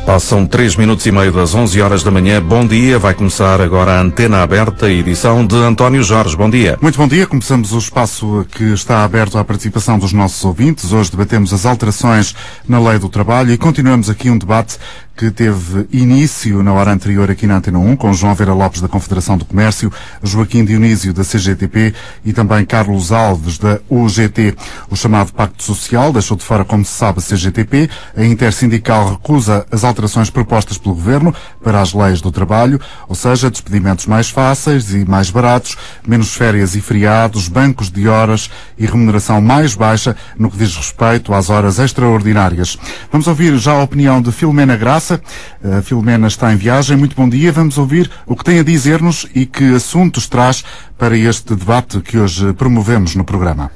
Passam 3 minutos e meio das 11 horas da manhã. Bom dia. Vai começar agora a Antena Aberta, edição de António Jorge. Bom dia. Muito bom dia. Começamos o espaço que está aberto à participação dos nossos ouvintes. Hoje debatemos as alterações na Lei do Trabalho e continuamos aqui um debate que teve início na hora anterior aqui na Antena 1, com João Vera Lopes da Confederação do Comércio, Joaquim Dionísio da CGTP e também Carlos Alves da UGT. O chamado Pacto Social deixou de fora, como se sabe, a CGTP. A Intersindical recusa as alterações propostas pelo Governo para as leis do trabalho, ou seja, despedimentos mais fáceis e mais baratos, menos férias e feriados, bancos de horas e remuneração mais baixa no que diz respeito às horas extraordinárias. Vamos ouvir já a opinião de Filomena Graça. A Filomena está em viagem. Muito bom dia. Vamos ouvir o que tem a dizer-nos e que assuntos traz para este debate que hoje promovemos no programa.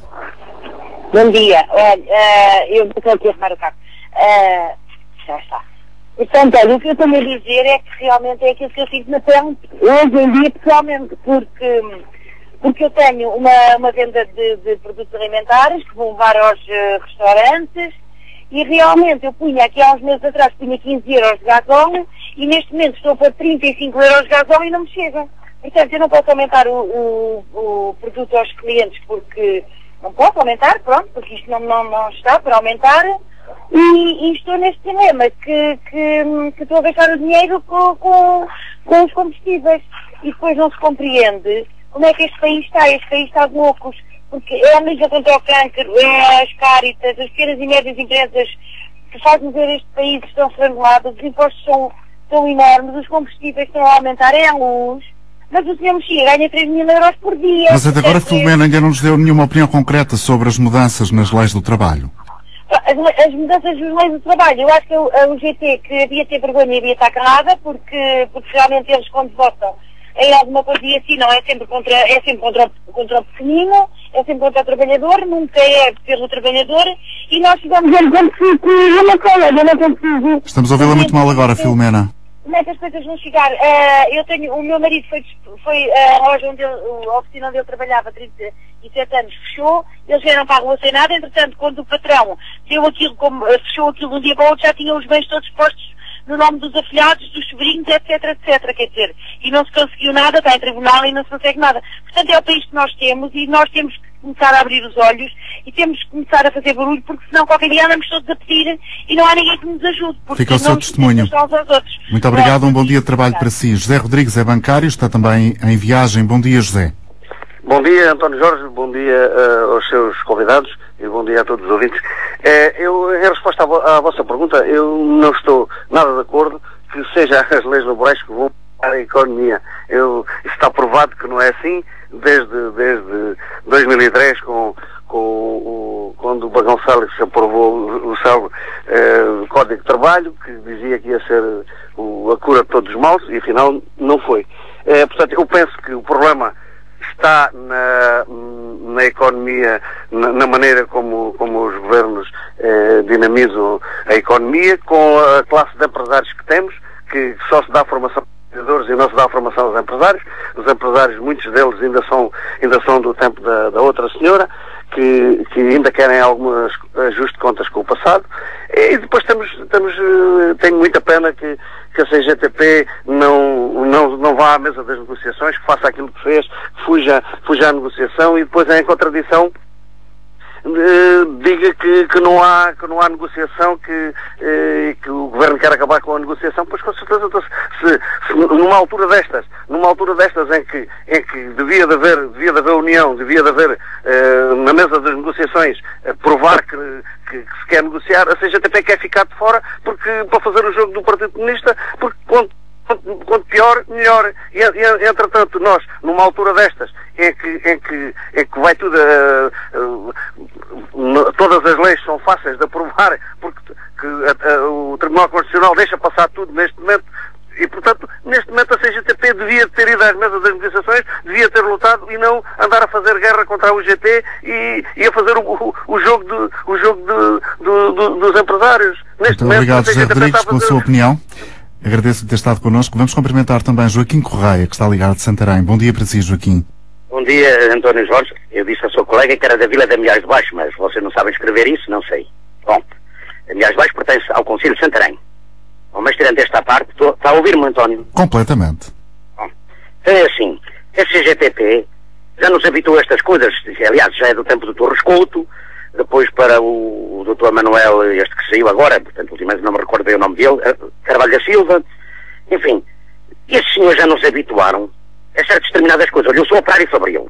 Bom dia. Eu estou aqui a arrumar o carro. Já está. Portanto, o que eu estou a dizer é que realmente é aquilo que eu sinto na pele hoje em dia, pessoalmente, porque eu tenho uma venda de produtos alimentares que vou levar aos restaurantes. E realmente eu punha aqui há uns meses atrás, punha 15 euros de gasóleo e neste momento estou a pôr 35 euros de gasóleo e não me chega. Portanto, eu não posso aumentar o produto aos clientes porque não posso aumentar, pronto, porque isto não está para aumentar. E estou neste dilema que estou a gastar o dinheiro com os combustíveis. E depois não se compreende como é que este país está de loucos. Porque é a luta contra o câncer, é as Cáritas, as pequenas e médias empresas que fazem ver este país estão estranguladas, os impostos são enormes, os combustíveis estão a aumentar, é a luz, mas o Sr. Mexia ganha 3 mil euros por dia. Mas até agora, Filomena, ainda não nos deu nenhuma opinião concreta sobre as mudanças nas leis do trabalho. As mudanças nas leis do trabalho, eu acho que a UGT que devia ter vergonha e devia estar calada, porque realmente eles quando votam em alguma coisa e assim não, é sempre contra o pequenino, é sempre contra o trabalhador, nunca é pelo trabalhador, e nós tivemos uma coisa, eu não consigo. Estamos a ouvi-la muito mal agora, Filomena. Como é que as coisas vão chegar? O meu marido foi a loja a oficina onde ele trabalhava, 37 anos, fechou, eles vieram para a rua sem nada, entretanto, quando o patrão fechou aquilo de um dia para o outro, já tinham os bens todos postos no nome dos afilhados, dos sobrinhos, etc, quer dizer, e não se conseguiu nada, está em tribunal e não se consegue nada. Portanto, é o país que nós temos e nós temos que começar a abrir os olhos e temos que começar a fazer barulho, porque senão qualquer dia andamos todos a pedir e não há ninguém que nos ajude. Fica o seu testemunho. Muito obrigado, um bom dia de trabalho para si. José Rodrigues é bancário, está também em viagem. Bom dia, José. Bom dia, António Jorge, bom dia aos seus convidados e bom dia a todos os ouvintes. Em resposta à vossa pergunta, eu não estou nada de acordo que sejam as leis laborais que vão para a economia. Está provado que não é assim desde 2003, quando o Bagão Salles se aprovou o seu Código de Trabalho, que dizia que ia ser a cura de todos os males, e afinal não foi. Portanto, eu penso que o problema está na economia, na maneira como os governos dinamizam a economia, com a classe de empresários que temos, que só se dá formação aos trabalhadores e não se dá formação aos empresários. Os empresários, muitos deles ainda são do tempo da outra senhora, que ainda querem algum ajuste de contas com o passado. E depois tenho muita pena que a CGTP não vá à mesa das negociações, que faça aquilo que fez, que fuja à negociação e depois em contradição diga que não há negociação, que o Governo quer acabar com a negociação. Pois com certeza, se numa altura destas em que devia de haver união, devia de haver na mesa das negociações provar que se quer negociar, a CGTP quer ficar de fora para fazer o jogo do Partido Comunista, porque quanto pior, melhor. E entretanto, nós, numa altura destas, em que vai tudo, todas as leis são fáceis de aprovar, porque o Tribunal Constitucional deixa passar tudo neste momento, e portanto, neste momento a CGTP devia ter ido às mesas das negociações, devia ter lutado e não andar a fazer guerra contra a UGT e a fazer o jogo dos empresários. Muito obrigado, José Rodrigues, pela sua opinião. Agradeço-lhe ter estado connosco. Vamos cumprimentar também Joaquim Correia, que está ligado de Santarém. Bom dia para si, Joaquim. Bom dia, António Jorge. Eu disse ao seu colega que era da Vila de Amiais de Baixo, mas vocês não sabem escrever isso? Não sei. Bom, Amiais de Baixo pertence ao Concelho de Santarém. Bom, mas tirando esta parte, está a ouvir-me, António? Completamente. Bom, então é assim, a CGTP já nos habituou a estas coisas, aliás, já é do tempo do Torres Couto, depois para o Dr. Manuel, este que saiu agora, portanto, ultimamente não me recordo bem o nome dele, Carvalho da Silva, enfim, estes senhores já nos habituaram a certas determinadas coisas. Olha, eu sou operário fabril,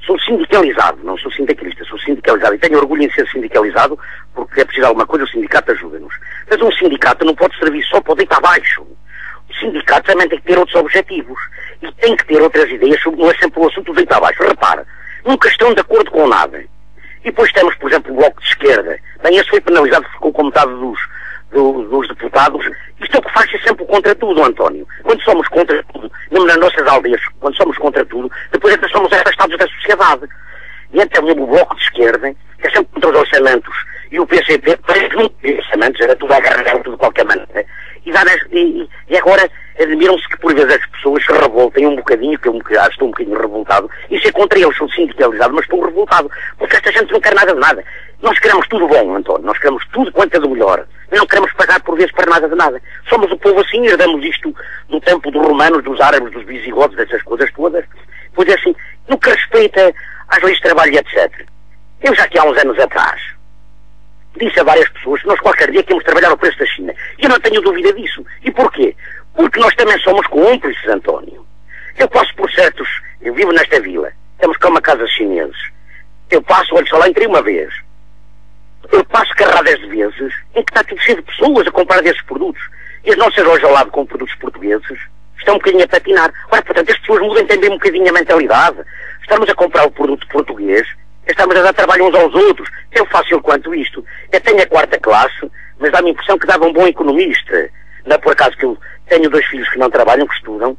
sou sindicalizado, não sou sindicalista, sou sindicalizado e tenho orgulho em ser sindicalizado porque é preciso alguma coisa, o sindicato ajuda-nos. Mas um sindicato não pode servir só para o deito abaixo. O sindicato também tem que ter outros objetivos e tem que ter outras ideias, não é sempre o assunto do deito abaixo. Repara, nunca estão de acordo com nada. E depois temos, por exemplo, o Bloco de Esquerda. Bem, esse foi penalizado, ficou com metade dos deputados. Isto é o que faz ser sempre contra tudo, António. Quando somos contra tudo, mesmo nas nossas aldeias, quando somos contra tudo, depois até somos afastados da sociedade. E então o Bloco de Esquerda, que é sempre contra os orçamentos, e o PCP, parece que não tem orçamentos, era tudo a agarrar, tudo de qualquer maneira. E agora admiram-se que por vezes as pessoas se revoltem um bocadinho, que eu estou um bocadinho revoltado, e ser contra eles, sou sindicalizado, mas estou revoltado, porque esta gente não quer nada de nada. Nós queremos tudo bom, António, nós queremos tudo quanto é do melhor, mas não queremos pagar por vezes para nada de nada. Somos o povo assim, herdamos isto do tempo dos romanos, dos árabes, dos visigodos, dessas coisas todas. Pois é assim, no que respeita às leis de trabalho e etc. Eu já aqui há uns anos atrás disse a várias pessoas que nós qualquer dia queremos trabalhar ao preço da China. E eu não tenho dúvida disso. E porquê? Porque nós também somos cúmplices, António. Eu passo por certos... Eu vivo nesta vila. Temos cá uma casa de chineses. Eu passo, olha só lá, entrei uma vez. Eu passo carradas de vezes em que está tudo cheio de pessoas a comprar desses produtos. E as nossas lojas ao lado com produtos portugueses estão um bocadinho a patinar. Ora, portanto, as pessoas mudam também um bocadinho a mentalidade. Estamos a comprar o produto português, estamos a dar trabalho uns aos outros. Tão fácil quanto isto. Eu tenho a 4ª classe, mas dá-me a impressão que dava um bom economista. Não é por acaso que eu tenho 2 filhos que não trabalham, que estudam.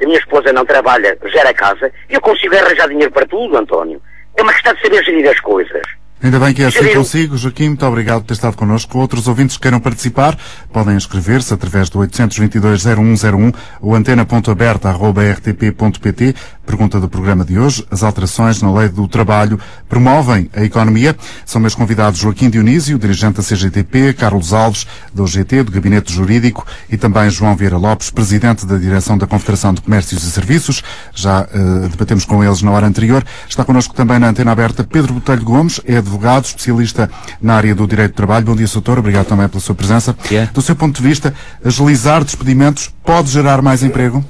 A minha esposa não trabalha, gera a casa. E eu consigo arranjar dinheiro para tudo, António. É uma questão de saber gerir as coisas. Ainda bem que é assim consigo, Joaquim. Muito obrigado por ter estado connosco. Outros ouvintes que queiram participar podem inscrever-se através do 822-0101 ou antena.aberta@rtp.pt. Pergunta do programa de hoje. As alterações na lei do trabalho promovem a economia? São meus convidados Joaquim Dionísio, dirigente da CGTP, Carlos Alves, do OGT, do Gabinete Jurídico, e também João Vieira Lopes, presidente da direção da Confederação de Comércios e Serviços. Já debatemos com eles na hora anterior. Está connosco também na Antena Aberta Pedro Botelho Gomes, é advogado, especialista na área do direito do trabalho. Bom dia, doutor. Obrigado também pela sua presença. Do seu ponto de vista, agilizar despedimentos pode gerar mais emprego?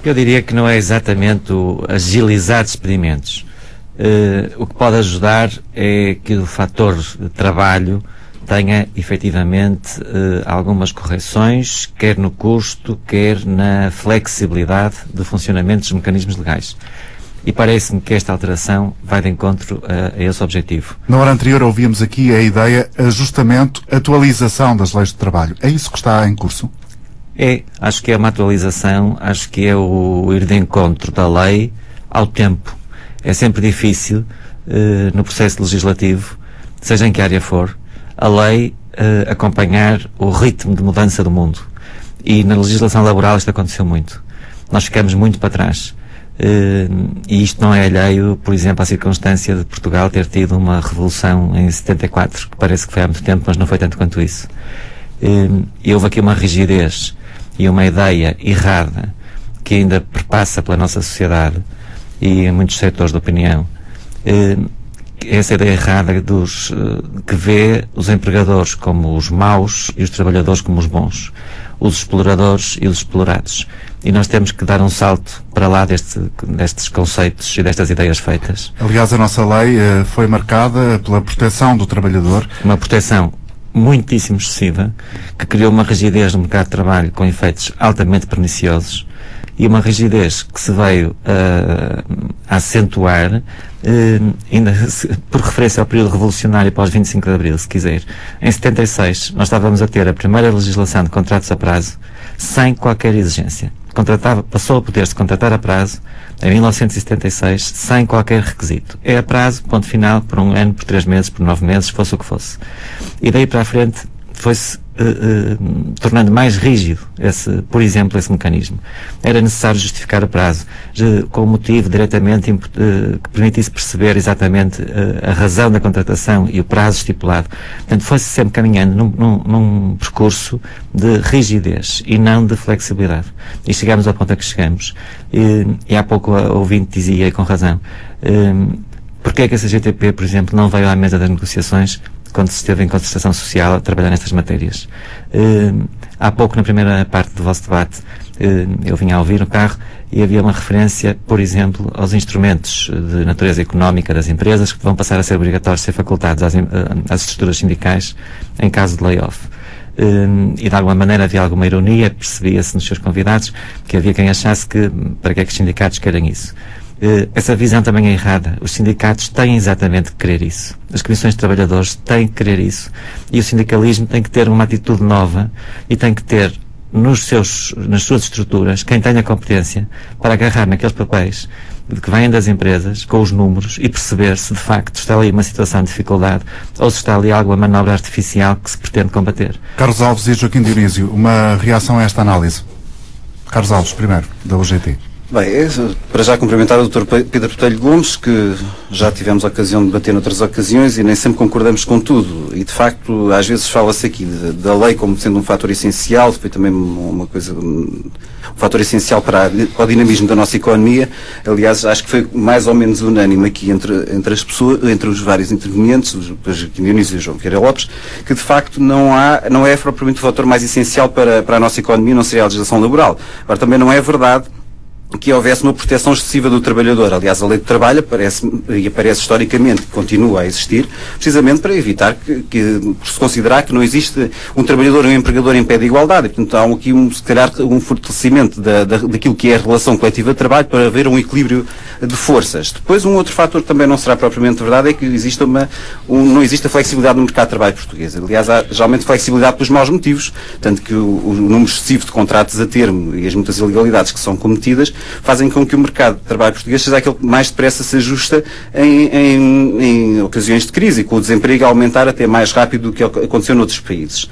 Eu diria que não é exatamente o agilizar despedimentos. O que pode ajudar é que o fator de trabalho tenha efetivamente algumas correções, quer no custo, quer na flexibilidade do funcionamento dos mecanismos legais. E parece-me que esta alteração vai de encontro a esse objetivo. Na hora anterior ouvíamos aqui a ideia ajustamento, atualização das leis de trabalho. É isso que está em curso? Acho que é uma atualização, acho que é o ir de encontro da lei ao tempo. É sempre difícil, no processo legislativo, seja em que área for, a lei acompanhar o ritmo de mudança do mundo. E na legislação laboral isto aconteceu muito. Nós ficamos muito para trás. E isto não é alheio, por exemplo, à circunstância de Portugal ter tido uma revolução em 74, que parece que foi há muito tempo, mas não foi tanto quanto isso. E houve aqui uma rigidez e uma ideia errada que ainda perpassa pela nossa sociedade e em muitos setores de opinião. Essa ideia errada que vê os empregadores como os maus e os trabalhadores como os bons, os exploradores e os explorados. E nós temos que dar um salto para lá destes conceitos e destas ideias feitas. Aliás, a nossa lei foi marcada pela proteção do trabalhador. Uma proteção muitíssimo excessiva, que criou uma rigidez no mercado de trabalho com efeitos altamente perniciosos e uma rigidez que se veio a acentuar ainda por referência ao período revolucionário pós 25 de Abril, se quiser. Em 76, nós estávamos a ter a primeira legislação de contratos a prazo sem qualquer exigência. Passou a poder-se contratar a prazo em 1976 sem qualquer requisito. É a prazo, ponto final, por 1 ano, por 3 meses, por 9 meses, fosse o que fosse. E daí para a frente foi-se tornando mais rígido, por exemplo, esse mecanismo. Era necessário justificar o prazo, com o motivo diretamente que permitisse perceber exatamente a razão da contratação e o prazo estipulado. Portanto, foi-se sempre caminhando num percurso de rigidez e não de flexibilidade. E chegamos ao ponto a que chegamos. E há pouco o ouvinte dizia, com razão, porque é que a CGTP, por exemplo, não veio à mesa das negociações quando se esteve em concertação social a trabalhar nestas matérias? Há pouco, na primeira parte do vosso debate, eu vinha a ouvir no carro e havia uma referência, por exemplo, aos instrumentos de natureza económica das empresas que vão passar a ser obrigatórios, ser facultados às estruturas sindicais em caso de layoff. E de alguma maneira havia alguma ironia, percebia-se nos seus convidados que havia quem achasse que para que é que os sindicatos querem isso. Essa visão também é errada. Os sindicatos têm exatamente que querer isso. As comissões de trabalhadores têm que querer isso. E o sindicalismo tem que ter uma atitude nova e tem que ter nas suas estruturas quem tenha competência para agarrar naqueles papéis que vêm das empresas, com os números, e perceber se de facto está ali uma situação de dificuldade ou se está ali alguma manobra artificial que se pretende combater. Carlos Alves e Joaquim Dionísio, uma reação a esta análise. Carlos Alves, primeiro, da UGT. Bem, para já cumprimentar o Dr. Pedro Botelho Gomes, que já tivemos a ocasião de debater noutras ocasiões e nem sempre concordamos com tudo. E, de facto, às vezes fala-se aqui da lei como sendo um fator essencial, foi também um fator essencial para o dinamismo da nossa economia. Aliás, acho que foi mais ou menos unânime aqui entre as pessoas, entre os vários intervenientes, o Joaquim Dionísio e o João Vieira Lopes, que, de facto, não é propriamente o fator mais essencial para a nossa economia, não seria a legislação laboral. Agora, também não é verdade que houvesse uma proteção excessiva do trabalhador. Aliás, a lei do trabalho aparece historicamente que continua a existir, precisamente para evitar por se considerar que não existe um trabalhador e um empregador em pé de igualdade. E, portanto, há aqui se calhar um fortalecimento daquilo que é a relação coletiva de trabalho para haver um equilíbrio de forças. Depois, um outro fator que também não será propriamente verdade é que não existe a flexibilidade no mercado de trabalho português. Aliás, há geralmente flexibilidade pelos maus motivos, tanto que o número excessivo de contratos a termo e as muitas ilegalidades que são cometidas fazem com que o mercado de trabalho português seja aquele que mais depressa se ajusta em ocasiões de crise, e com o desemprego a aumentar até mais rápido do que aconteceu noutros países.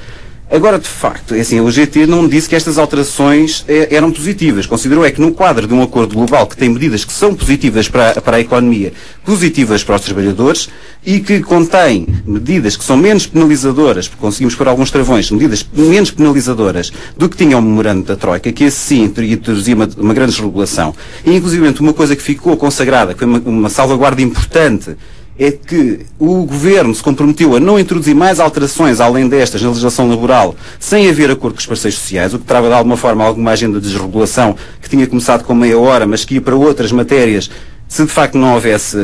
Agora, de facto, assim, o GT não disse que estas alterações eram positivas. Considerou que no quadro de um acordo global que tem medidas que são positivas para a economia, positivas para os trabalhadores, e que contém medidas que são menos penalizadoras, porque conseguimos pôr alguns travões, medidas menos penalizadoras do que tinha o memorando da Troika, que esse sim introduzia uma grande desregulação. E, inclusive, uma coisa que ficou consagrada, que foi uma salvaguarda importante, é que o Governo se comprometeu a não introduzir mais alterações além destas na legislação laboral sem haver acordo com os parceiros sociais, o que trava de alguma forma alguma agenda de desregulação que tinha começado com meia hora, mas que ia para outras matérias se de facto não houvesse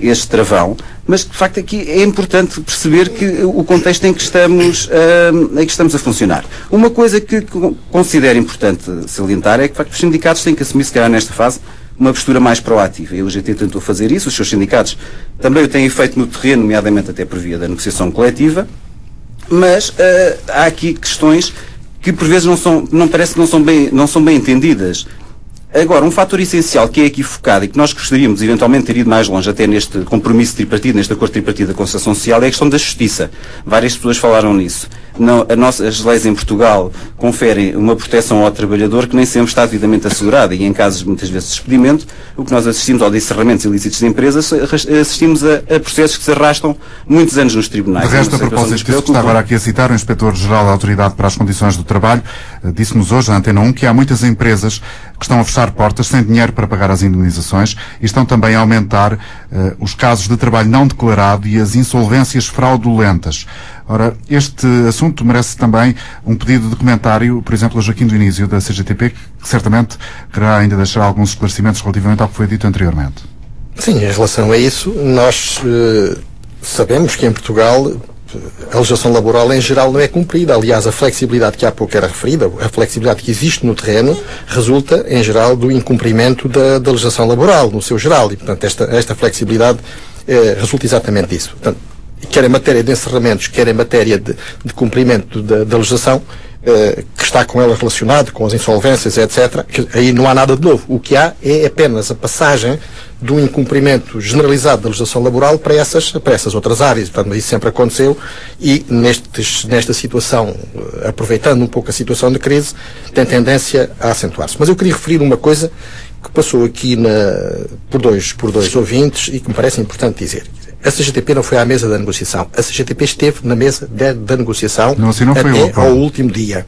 este travão. Mas de facto aqui é importante perceber que o contexto em que estamos a funcionar. Uma coisa que considero importante salientar é que de facto os sindicatos têm que assumir, se calhar nesta fase, uma postura mais proativa. E o UGT tentou fazer isso, os seus sindicatos também o têm feito no terreno, nomeadamente até por via da negociação coletiva, mas há aqui questões que por vezes parece que não são bem entendidas. Agora, um fator essencial que é aqui focado e que nós gostaríamos eventualmente ter ido mais longe até neste compromisso tripartido, neste acordo tripartido da concertação social, é a questão da justiça. Várias pessoas falaram nisso. As leis em Portugal conferem uma proteção ao trabalhador que nem sempre está devidamente assegurada, e em casos muitas vezes de despedimento, o que nós assistimos ao de encerramentos ilícitos de empresas, assistimos a processos que se arrastam muitos anos nos tribunais. De resto, a propósito disso que está agora aqui a citar, o Inspetor-Geral da Autoridade para as Condições do Trabalho disse-nos hoje, na Antena 1, que há muitas empresas que estão a fechar portas sem dinheiro para pagar as indemnizações e estão também a aumentar os casos de trabalho não declarado e as insolvências fraudulentas. Ora, este assunto merece também um pedido de comentário, por exemplo, a Joaquim Dionísio, da CGTP, que certamente quererá ainda deixar alguns esclarecimentos relativamente ao que foi dito anteriormente. Sim, em relação a isso, nós sabemos que em Portugal a legislação laboral em geral não é cumprida. Aliás, a flexibilidade que há pouco era referida, a flexibilidade que existe no terreno, resulta em geral do incumprimento da legislação laboral, no seu geral, e portanto esta flexibilidade resulta exatamente disso. Portanto, quer em matéria de encerramentos, quer em matéria de cumprimento da legislação, que está com ela relacionado, com as insolvências, etc., aí não há nada de novo. O que há é apenas a passagem do incumprimento generalizado da legislação laboral para essas outras áreas. Portanto, isso sempre aconteceu e nesta situação, aproveitando um pouco a situação de crise, tem tendência a acentuar-se. Mas eu queria referir uma coisa que passou aqui por dois ouvintes e que me parece importante dizer. A CGTP não foi à mesa da negociação. A CGTP esteve na mesa da negociação até ao último dia.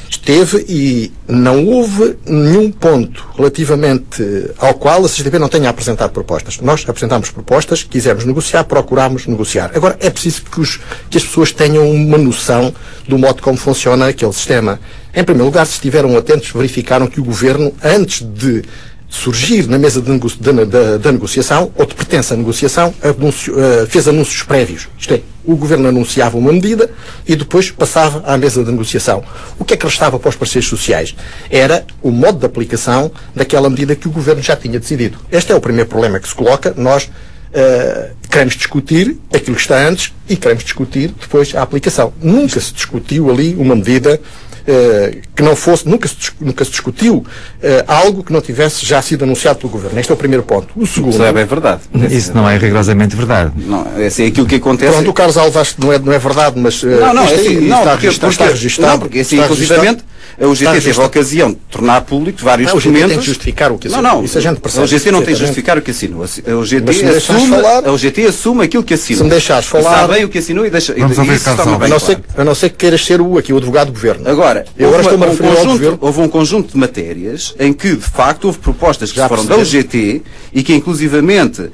Esteve e não houve nenhum ponto relativamente ao qual a CGTP não tenha apresentado propostas. Nós apresentámos propostas, quisemos negociar, procurámos negociar. Agora, é preciso que as pessoas tenham uma noção do modo como funciona aquele sistema. Em primeiro lugar, se estiveram atentos, verificaram que o Governo, antes de surgir na mesa da negociação, ou de pertença à negociação, fez anúncios prévios. Isto é, o Governo anunciava uma medida e depois passava à mesa de negociação. O que é que restava para os parceiros sociais? Era o modo de aplicação daquela medida que o Governo já tinha decidido. Este é o primeiro problema que se coloca. Nós queremos discutir aquilo que está antes e queremos discutir depois a aplicação. Nunca se discutiu ali uma medida que não fosse, nunca se discutiu algo que não tivesse já sido anunciado pelo Governo. Este é o primeiro ponto. O segundo... Isso é bem verdade. Isso não é rigorosamente verdade. Não, é assim, aquilo que acontece... Pronto, o Carlos Alves acho que não é verdade, mas... está registado. Não, porque assim, inclusivamente, a UGT teve a ocasião de tornar público vários documentos... A UGT tem de justificar o que assinou. Não, isso a gente percebe. A UGT não tem de justificar o que assinou. A UGT assume aquilo que assinou. Se me deixares falar... Sabe bem o que assinou e deixa... A não ser que queiras ser aqui o advogado do Governo. Agora, houve um conjunto de matérias em que, de facto, houve propostas que foram da UGT e que, inclusivamente,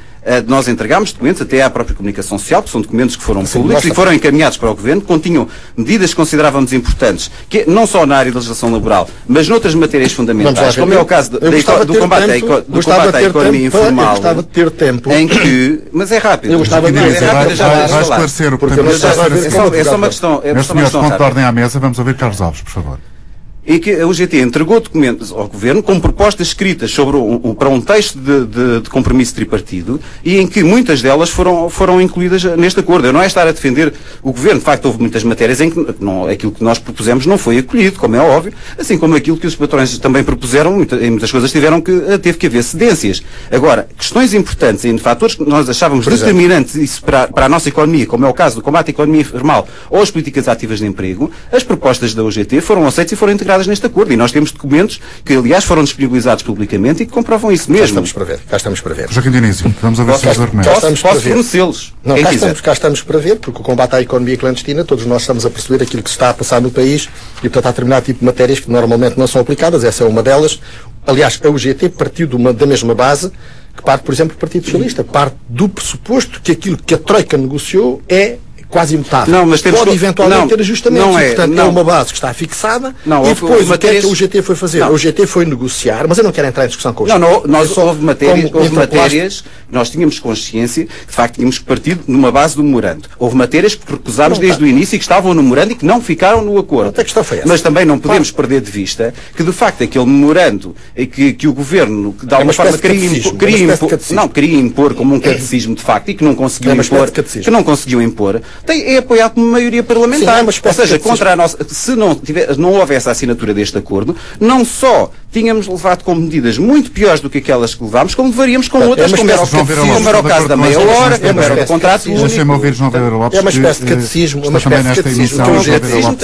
nós entregámos documentos até à própria comunicação social, que são documentos que foram públicos e foram encaminhados para o Governo, que continham medidas que considerávamos importantes, que, não só na área da legislação laboral, mas noutras matérias fundamentais, como é o caso do combate à economia informal. Eu gostava de ter tempo. Em que, mas é rápido. Eu gostava de ter tempo. Vai esclarecer o que é só uma questão. Meus senhores, ponto de ordem à mesa, vamos ouvir Carlos Alves, por favor. E que a UGT entregou documentos ao Governo com propostas escritas para um texto de compromisso tripartido e em que muitas delas foram incluídas neste acordo. Eu não é estar a defender o Governo. De facto, houve muitas matérias em que aquilo que nós propusemos não foi acolhido, como é óbvio, assim como aquilo que os patrões também propuseram, em muitas coisas teve que haver cedências. Agora, questões importantes e fatores que nós achávamos determinantes para a nossa economia, como é o caso do combate à economia informal ou as políticas ativas de emprego, as propostas da UGT foram aceitas e foram integradas neste acordo. E nós temos documentos que, aliás, foram disponibilizados publicamente e que comprovam isso mesmo. Cá estamos para ver. Joaquim Dionísio, vamos ouvir os seus argumentos. Posso fornecê-los. Cá estamos para ver, porque o combate à economia clandestina, todos nós estamos a perceber aquilo que se está a passar no país e, portanto, há determinado tipo de matérias que normalmente não são aplicadas. Essa é uma delas. Aliás, a UGT partiu da mesma base que parte, por exemplo, do Partido Socialista. Parte do pressuposto que aquilo que a Troika negociou é quase imutável. Pode eventualmente ter ajustamentos. Portanto, é uma base que está fixada e depois o que é que a UGT foi fazer? A UGT foi negociar, mas eu não quero entrar em discussão com o houve matérias que nós tínhamos consciência que, de facto, tínhamos que partir numa base do memorando. Houve matérias que recusámos desde o início e que estavam no memorando e que não ficaram no acordo. Mas também não podemos perder de vista que, de facto, aquele memorando que o Governo, de alguma forma, queria impor como um catecismo, de facto, e que não conseguiu impor, é apoiado por uma maioria parlamentar. Ou seja, contra a nossa, se não houvesse a assinatura deste acordo, não só tínhamos levado com medidas muito piores do que aquelas que levámos, como levaríamos com outras, como era o caso da meia hora, como era o contrato único. Deixem-me ouvir João Vieira Lopes. É uma espécie de catecismo. Não é um catecismo,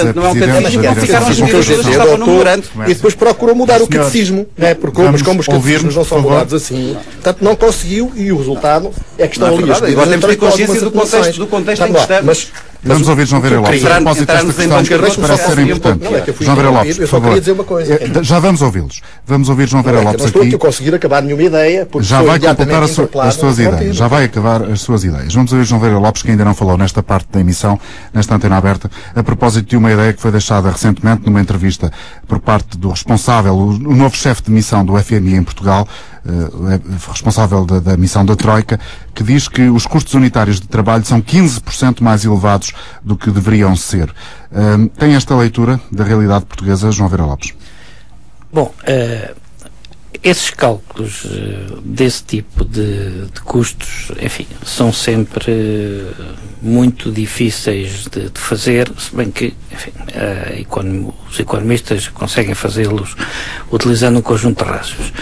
que ficaram as medidas que estavam no memorando. E depois procurou mudar o catecismo, porque como os catecismos não são mudados assim, portanto não conseguiu e o resultado é que estão ali. Agora temos de ter consciência do contexto em que estamos. Vamos ouvir João Vieira Lopes. A propósito desta questão, parece ser importante. João Vieira Lopes, por favor. Já vamos ouvi-los. Vamos ouvir João Vieira Lopes aqui. Não estou a conseguir acabar nenhuma ideia. Já vai completar as suas ideias. Já vai acabar as suas ideias. Vamos ouvir João Vieira Lopes, que ainda não falou nesta parte da emissão, nesta antena aberta, a propósito de uma ideia que foi deixada recentemente numa entrevista por parte do responsável, o novo chefe de missão do FMI em Portugal, responsável da missão da Troika, que diz que os custos unitários de trabalho são 15% mais elevados do que deveriam ser. Tem esta leitura da realidade portuguesa, João Vieira Lopes? Bom, esses cálculos desse tipo de custos, enfim, são sempre muito difíceis de fazer, se bem que, enfim, os economistas conseguem fazê-los utilizando um conjunto de rácios.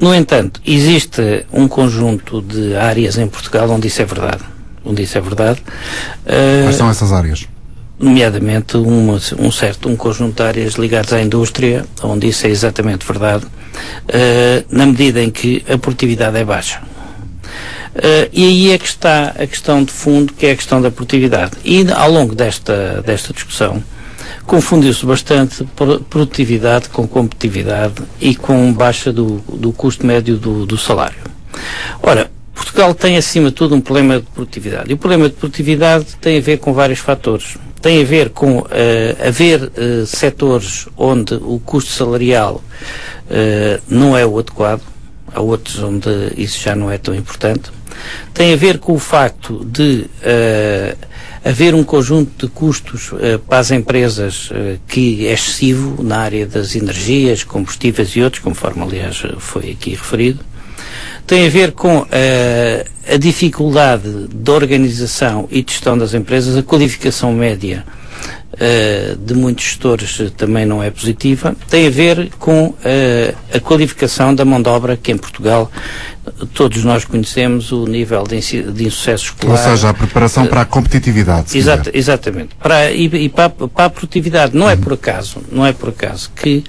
No entanto, existe um conjunto de áreas em Portugal onde isso é verdade. Quais são essas áreas? Nomeadamente um conjunto de áreas ligadas à indústria, onde isso é exatamente verdade, na medida em que a produtividade é baixa. E aí é que está a questão de fundo, que é a questão da produtividade. E ao longo desta discussão, confundiu-se bastante produtividade com competitividade e com baixa do custo médio do salário. Ora, Portugal tem acima de tudo um problema de produtividade. E o problema de produtividade tem a ver com vários fatores. Tem a ver com haver setores onde o custo salarial não é o adequado, há outros onde isso já não é tão importante. Tem a ver com o facto de haver um conjunto de custos para as empresas que é excessivo na área das energias, combustíveis e outros, conforme aliás foi aqui referido. Tem a ver com a dificuldade de organização e de gestão das empresas, a qualificação média de muitos gestores também não é positiva. Tem a ver com a qualificação da mão de obra, que em Portugal todos nós conhecemos o nível de insucesso escolar. Ou seja, a preparação para a competitividade. Exatamente. Para a produtividade. Não é por acaso que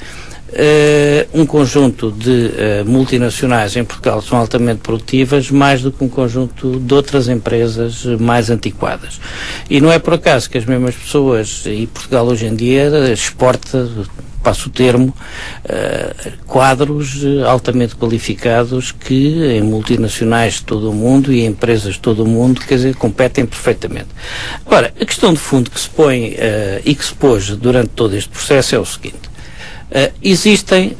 um conjunto de multinacionais em Portugal são altamente produtivas, mais do que um conjunto de outras empresas mais antiquadas. E não é por acaso que as mesmas pessoas, e Portugal hoje em dia exporta, passo o termo, quadros altamente qualificados que em multinacionais de todo o mundo e em empresas de todo o mundo, quer dizer, competem perfeitamente. Agora, a questão de fundo que se põe e que se pôs durante todo este processo é o seguinte. Existem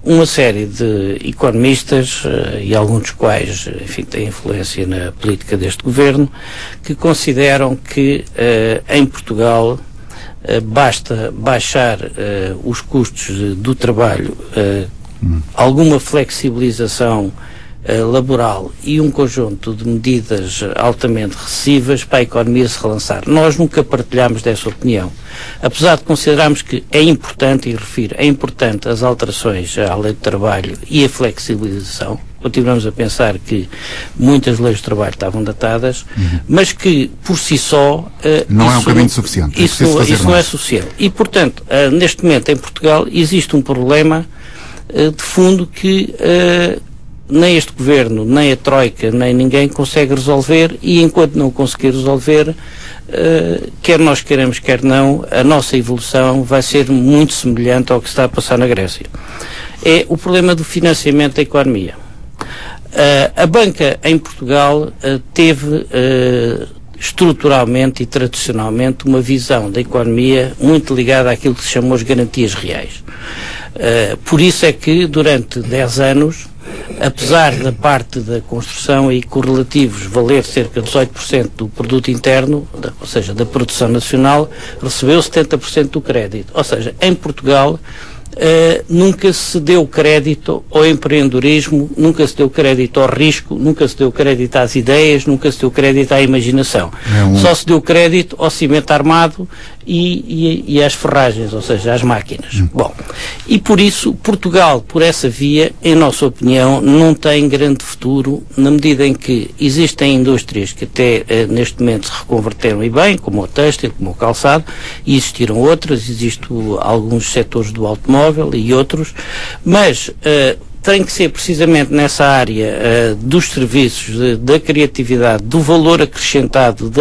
uma série de economistas, e alguns dos quais, enfim, têm influência na política deste governo, que consideram que em Portugal basta baixar os custos do trabalho, alguma flexibilização laboral e um conjunto de medidas altamente recessivas para a economia se relançar. Nós nunca partilhamos dessa opinião. Apesar de considerarmos que é importante, e refiro, é importante as alterações à lei do trabalho e a flexibilização, continuamos a pensar que muitas leis do trabalho estavam datadas, mas que, por si só... não é um caminho suficiente. Isso não é suficiente. E, portanto, neste momento em Portugal existe um problema de fundo que nem este governo, nem a Troika, nem ninguém consegue resolver, e enquanto não conseguir resolver, quer nós queiramos, quer não, a nossa evolução vai ser muito semelhante ao que está a passar na Grécia. É o problema do financiamento da economia. A banca em Portugal teve estruturalmente e tradicionalmente uma visão da economia muito ligada àquilo que se chamou as garantias reais. Por isso é que durante 10 anos, apesar da parte da construção e correlativos valer cerca de 18% do produto interno, ou seja, da produção nacional, recebeu 70% do crédito. Ou seja, em Portugal nunca se deu crédito ao empreendedorismo, nunca se deu crédito ao risco, nunca se deu crédito às ideias, nunca se deu crédito à imaginação. Só se deu crédito ao cimento armado e às ferragens, ou seja, às máquinas. Bom, e por isso Portugal, por essa via, em nossa opinião, não tem grande futuro, na medida em que existem indústrias que até neste momento se reconverteram e bem, como o têxtil, como o calçado, e existiram outras, existem alguns setores do automóvel e outros, mas tem que ser precisamente nessa área dos serviços, da criatividade, do valor acrescentado,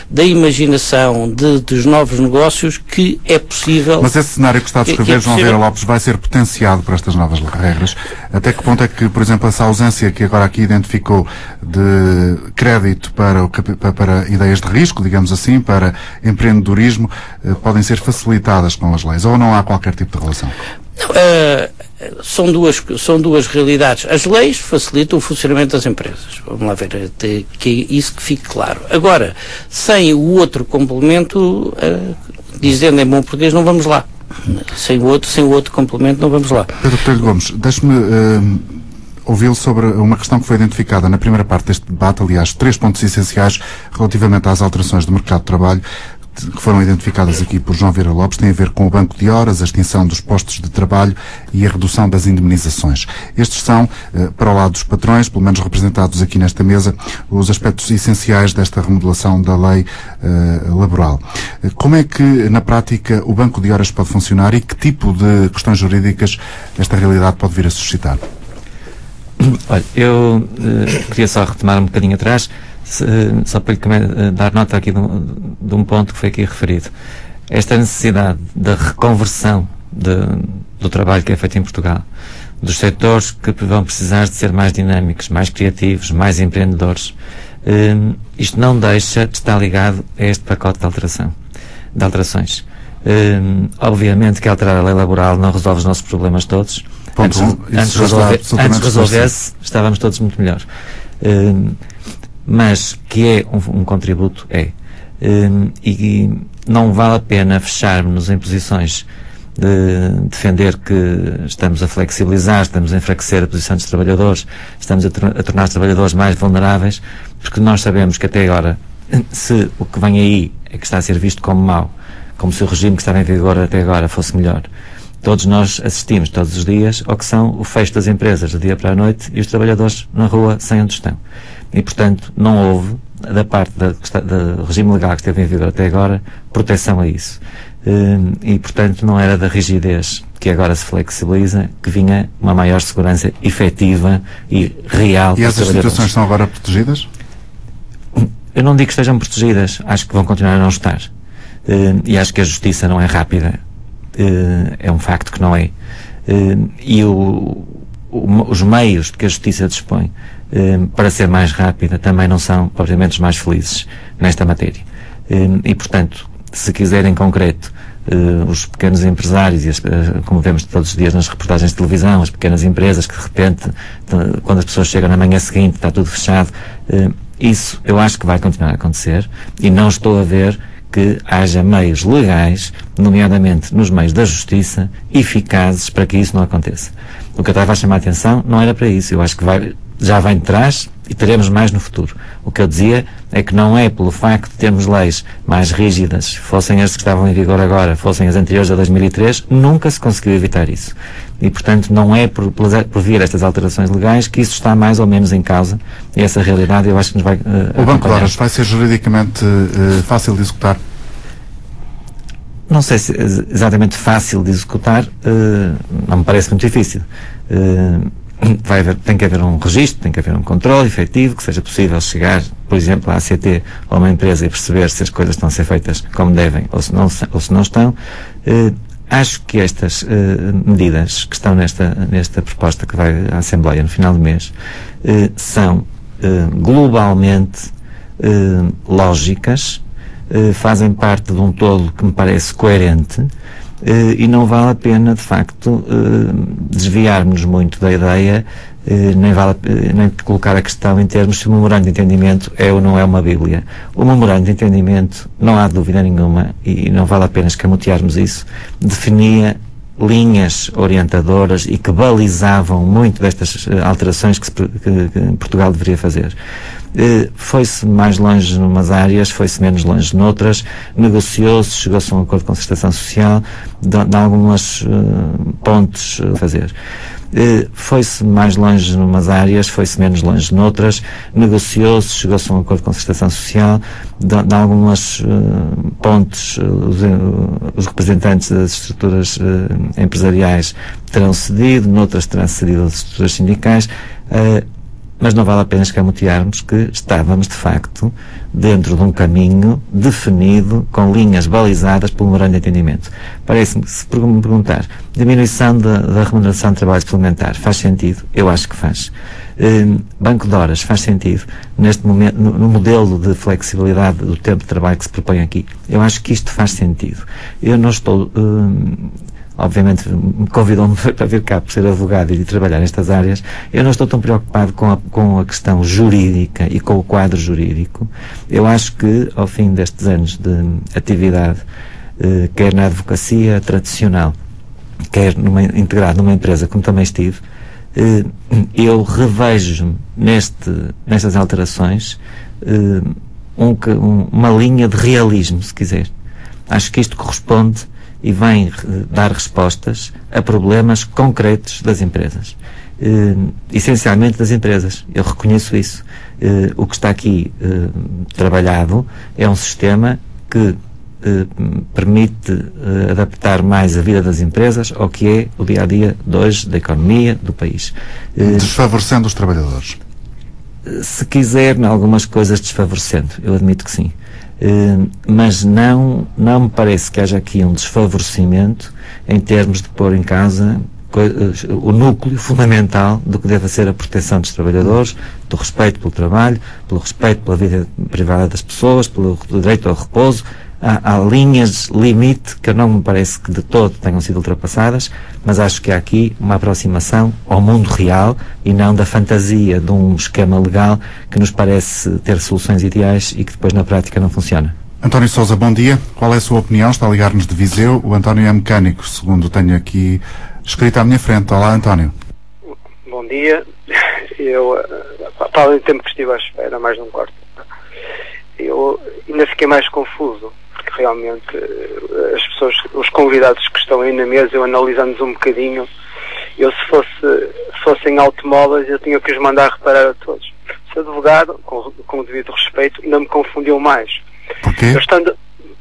da imaginação, dos novos negócios, que é possível... Mas esse cenário que está a descrever, João Vieira Lopes, vai ser potenciado por estas novas regras? Até que ponto é que, por exemplo, essa ausência que agora aqui identificou de crédito para ideias de risco, digamos assim, para empreendedorismo, podem ser facilitadas com as leis? Ou não há qualquer tipo de relação? São duas realidades. As leis facilitam o funcionamento das empresas. Vamos lá ver, que isso que fique claro. Agora, sem o outro complemento, dizendo em bom português, não vamos lá. Sem o outro complemento não vamos lá. Pedro Botelho Gomes, deixe-me ouvi-lo sobre uma questão que foi identificada na primeira parte deste debate, aliás, 3 pontos essenciais relativamente às alterações do mercado de trabalho, que foram identificadas aqui por João Vieira Lopes, têm a ver com o banco de horas, a extinção dos postos de trabalho e a redução das indemnizações. Estes são, para o lado dos patrões, pelo menos representados aqui nesta mesa, os aspectos essenciais desta remodelação da lei laboral. Como é que, na prática, o banco de horas pode funcionar e que tipo de questões jurídicas esta realidade pode vir a suscitar? Olha, eu queria só retomar um bocadinho atrás, só para lhe dar nota aqui de um ponto que foi aqui referido. Esta necessidade da reconversão do trabalho que é feito em Portugal, dos setores que vão precisar de ser mais dinâmicos, mais criativos, mais empreendedores, isto não deixa de estar ligado a este pacote de alterações. Obviamente que alterar a lei laboral não resolve os nossos problemas todos. Antes resolvesse, estávamos todos muito melhor. Mas que é um contributo, e não vale a pena fecharmos-nos em posições de defender que estamos a flexibilizar, estamos a enfraquecer a posição dos trabalhadores, estamos a tornar os trabalhadores mais vulneráveis, porque nós sabemos que até agora, se o que vem aí é que está a ser visto como mau, como se o regime que estava em vigor até agora fosse melhor, todos nós assistimos todos os dias ao que são o fecho das empresas do dia para a noite e os trabalhadores na rua sem onde estão. E, portanto, não houve, da parte do regime legal que esteve em vigor até agora, proteção a isso. E, portanto, não era da rigidez que agora se flexibiliza que vinha uma maior segurança efetiva e real. E essas situações estão agora protegidas? Eu não digo que estejam protegidas, acho que vão continuar a não estar. E acho que a justiça não é rápida. É um facto que não é. E os meios de que a justiça dispõe para ser mais rápida também não são, obviamente, os mais felizes nesta matéria. E, portanto, se quiser em concreto, os pequenos empresários, como vemos todos os dias nas reportagens de televisão, as pequenas empresas que de repente, quando as pessoas chegam na manhã seguinte, está tudo fechado, isso eu acho que vai continuar a acontecer e não estou a ver que haja meios legais, nomeadamente nos meios da justiça, eficazes para que isso não aconteça. O que eu estava a chamar a atenção não era para isso. Eu acho que já vem de trás e teremos mais no futuro. O que eu dizia é que não é pelo facto de termos leis mais rígidas, fossem as que estavam em vigor agora, fossem as anteriores a 2003, nunca se conseguiu evitar isso. E, portanto, não é por vir estas alterações legais que isso está mais ou menos em causa. E essa realidade eu acho que nos vai O Banco de Horas vai ser juridicamente fácil de executar? Não sei se é exatamente fácil de executar, não me parece muito difícil. Tem que haver um registro, tem que haver um controle efetivo, que seja possível chegar, por exemplo, à ACT ou a uma empresa e perceber se as coisas estão a ser feitas como devem ou se não estão. Acho que estas medidas que estão nesta proposta que vai à Assembleia no final do mês são globalmente lógicas, fazem parte de um todo que me parece coerente e não vale a pena, de facto, desviarmos muito da ideia, nem colocar a questão em termos se o memorando de entendimento é ou não é uma Bíblia. O memorando de entendimento, não há dúvida nenhuma, e não vale a pena escamotearmos isso, definia linhas orientadoras e que balizavam muito destas alterações que Portugal deveria fazer. Foi-se mais longe numas áreas, foi-se menos longe noutras, negociou-se, chegou-se a um acordo de concertação social, de algumas pontos a fazer. Foi-se mais longe numas áreas, foi-se menos longe noutras, negociou-se, chegou-se a um acordo de concertação social, de algumas pontos os representantes das estruturas empresariais terão cedido, noutras terão cedido as estruturas sindicais, mas não vale a pena escamotearmos que estávamos, de facto, dentro de um caminho definido, com linhas balizadas pelo memorando de entendimento. Parece-me, se me perguntar, diminuição da remuneração de trabalho suplementar, faz sentido? Eu acho que faz. Banco de horas, faz sentido? Neste momento, no modelo de flexibilidade do tempo de trabalho que se propõe aqui, eu acho que isto faz sentido. Eu não estou... obviamente me convidam-me para vir cá por ser advogado e de trabalhar nestas áreas. Eu não estou tão preocupado com a questão jurídica e com o quadro jurídico. Eu acho que ao fim destes anos de atividade quer na advocacia tradicional, quer integrado numa empresa como também estive, eu revejo nestas alterações uma linha de realismo, se quiser. Acho que isto corresponde e vem dar respostas a problemas concretos das empresas. Essencialmente das empresas. Eu reconheço isso. O que está aqui trabalhado é um sistema que permite adaptar mais a vida das empresas ao que é o dia-a-dia de hoje, da economia, do país. Desfavorecendo os trabalhadores? Se quiser, em algumas coisas desfavorecendo, eu admito que sim. Mas não me parece que haja aqui um desfavorecimento em termos de pôr em causa o núcleo fundamental do que deve ser a proteção dos trabalhadores, do respeito pelo trabalho, pelo respeito pela vida privada das pessoas, pelo direito ao repouso. Há linhas limite que não me parece que de todo tenham sido ultrapassadas, mas acho que há aqui uma aproximação ao mundo real e não da fantasia de um esquema legal que nos parece ter soluções ideais e que depois na prática não funciona. António Sousa, bom dia. Qual é a sua opinião? Está a ligar-nos de Viseu. O António é mecânico, segundo tenho aqui escrito à minha frente. Olá, António. Bom dia. Eu, para além do tempo que estive à espera, mais de um quarto, eu ainda fiquei mais confuso. Porque realmente as pessoas, os convidados que estão aí na mesa, eu analisando-os um bocadinho, eu se fossem automóveis eu tinha que os mandar reparar a todos. Esse advogado, com o devido respeito, ainda me confundiu mais. Porquê?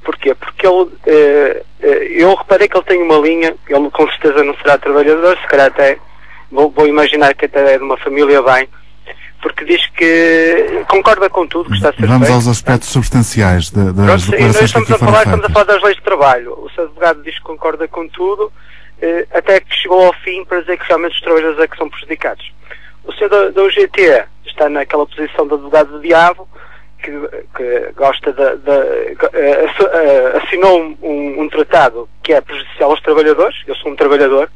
Porquê? Porque eu reparei que ele tem uma linha, ele com certeza não será trabalhador, se calhar até, vou imaginar que até é de uma família bem, porque diz que concorda com tudo que está a ser Vamos feito. aos aspectos substanciais das declarações que aqui foram feitas. Estamos a falar das leis de trabalho. O seu advogado diz que concorda com tudo, até que chegou ao fim para dizer que realmente os trabalhadores é que são prejudicados. O senhor da UGT está naquela posição de advogado do diabo, que gosta assinou um tratado que é prejudicial aos trabalhadores. Eu sou um trabalhador,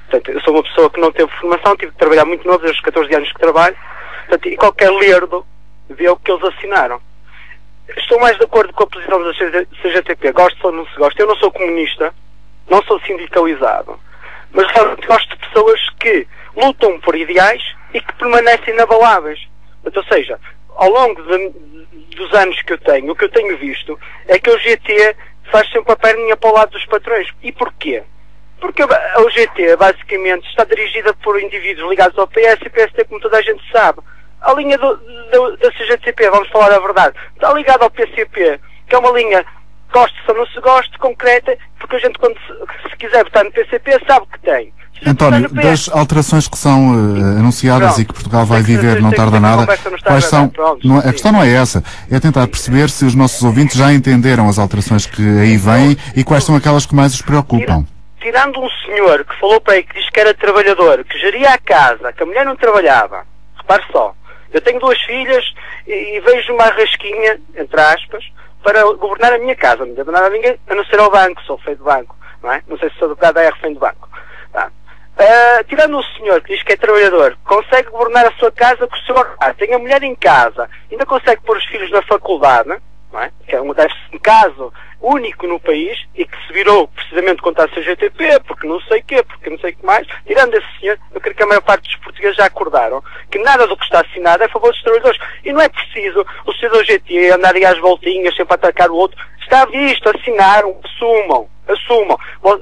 portanto, eu sou uma pessoa que não teve formação, tive que trabalhar muito novo, desde os 14 anos que trabalho. Portanto, e qualquer lerdo vê o que eles assinaram. Estou mais de acordo com a posição da CGTP. Gosto ou não se gosta. Eu não sou comunista, não sou sindicalizado, mas realmente gosto de pessoas que lutam por ideais e que permanecem inabaláveis. Ou seja, ao longo dos anos que eu tenho, o que eu tenho visto é que o GT faz sempre a perninha para o lado dos patrões. E porquê? Porque a UGT basicamente está dirigida por indivíduos ligados ao PS e PSD, como toda a gente sabe. A linha da CGTP, vamos falar a verdade, está ligada ao PCP, que é uma linha, goste ou não se goste, concreta, porque a gente quando se quiser votar no PCP sabe que tem. António, das alterações que são anunciadas Pronto. E que Portugal vai viver não tarda nada, quais são? A questão não é essa, é tentar perceber se os nossos ouvintes já entenderam as alterações que aí vêm e quais são aquelas que mais os preocupam. Tirando um senhor que falou para aí que diz que era trabalhador, que geria a casa, que a mulher não trabalhava, repare só, eu tenho 2 filhas e vejo uma rasquinha, entre aspas, para governar a minha casa. Não devo nada a ninguém, a não ser ao banco, sou feio de banco, não é? Não sei se sou advogado é refém de banco. Tá. Tirando o senhor que diz que é trabalhador, consegue governar a sua casa com o seu ordenado, tem a mulher em casa, ainda consegue pôr os filhos na faculdade, não é? Que é um caso único no país e que se virou precisamente contra a CGTP, porque não sei o quê, porque não sei o que mais. Tirando esse senhor, eu creio que a maior parte dos portugueses já acordaram que nada do que está assinado é a favor dos trabalhadores. E não é preciso o senhor do GT andar aí às voltinhas sempre a atacar o outro. Está visto, assinaram, assumam.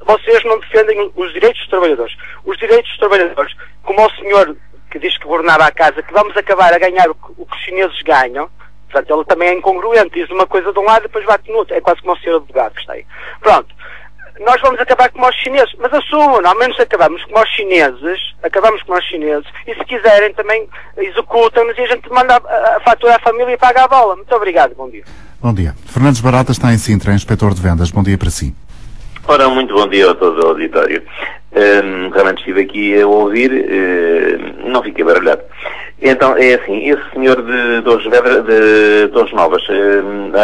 Vocês não defendem os direitos dos trabalhadores. Os direitos dos trabalhadores, como o senhor que diz que governava a casa, que vamos acabar a ganhar o que os chineses ganham. Portanto, ele também é incongruente, diz uma coisa de um lado e depois bate no outro. É quase como o senhor advogado que está aí. Pronto. Nós vamos acabar como os chineses, mas assumam, ao menos acabamos como os chineses, e se quiserem também executam-nos e a gente manda a fatura à família e paga a bola. Muito obrigado, bom dia. Bom dia. Fernandes Barata está em Sintra, é inspetor de vendas. Bom dia para si. Ora, muito bom dia a todo o auditório. Realmente estive aqui a ouvir, não fiquei baralhado. Então, é assim, esse senhor de Torres Novas,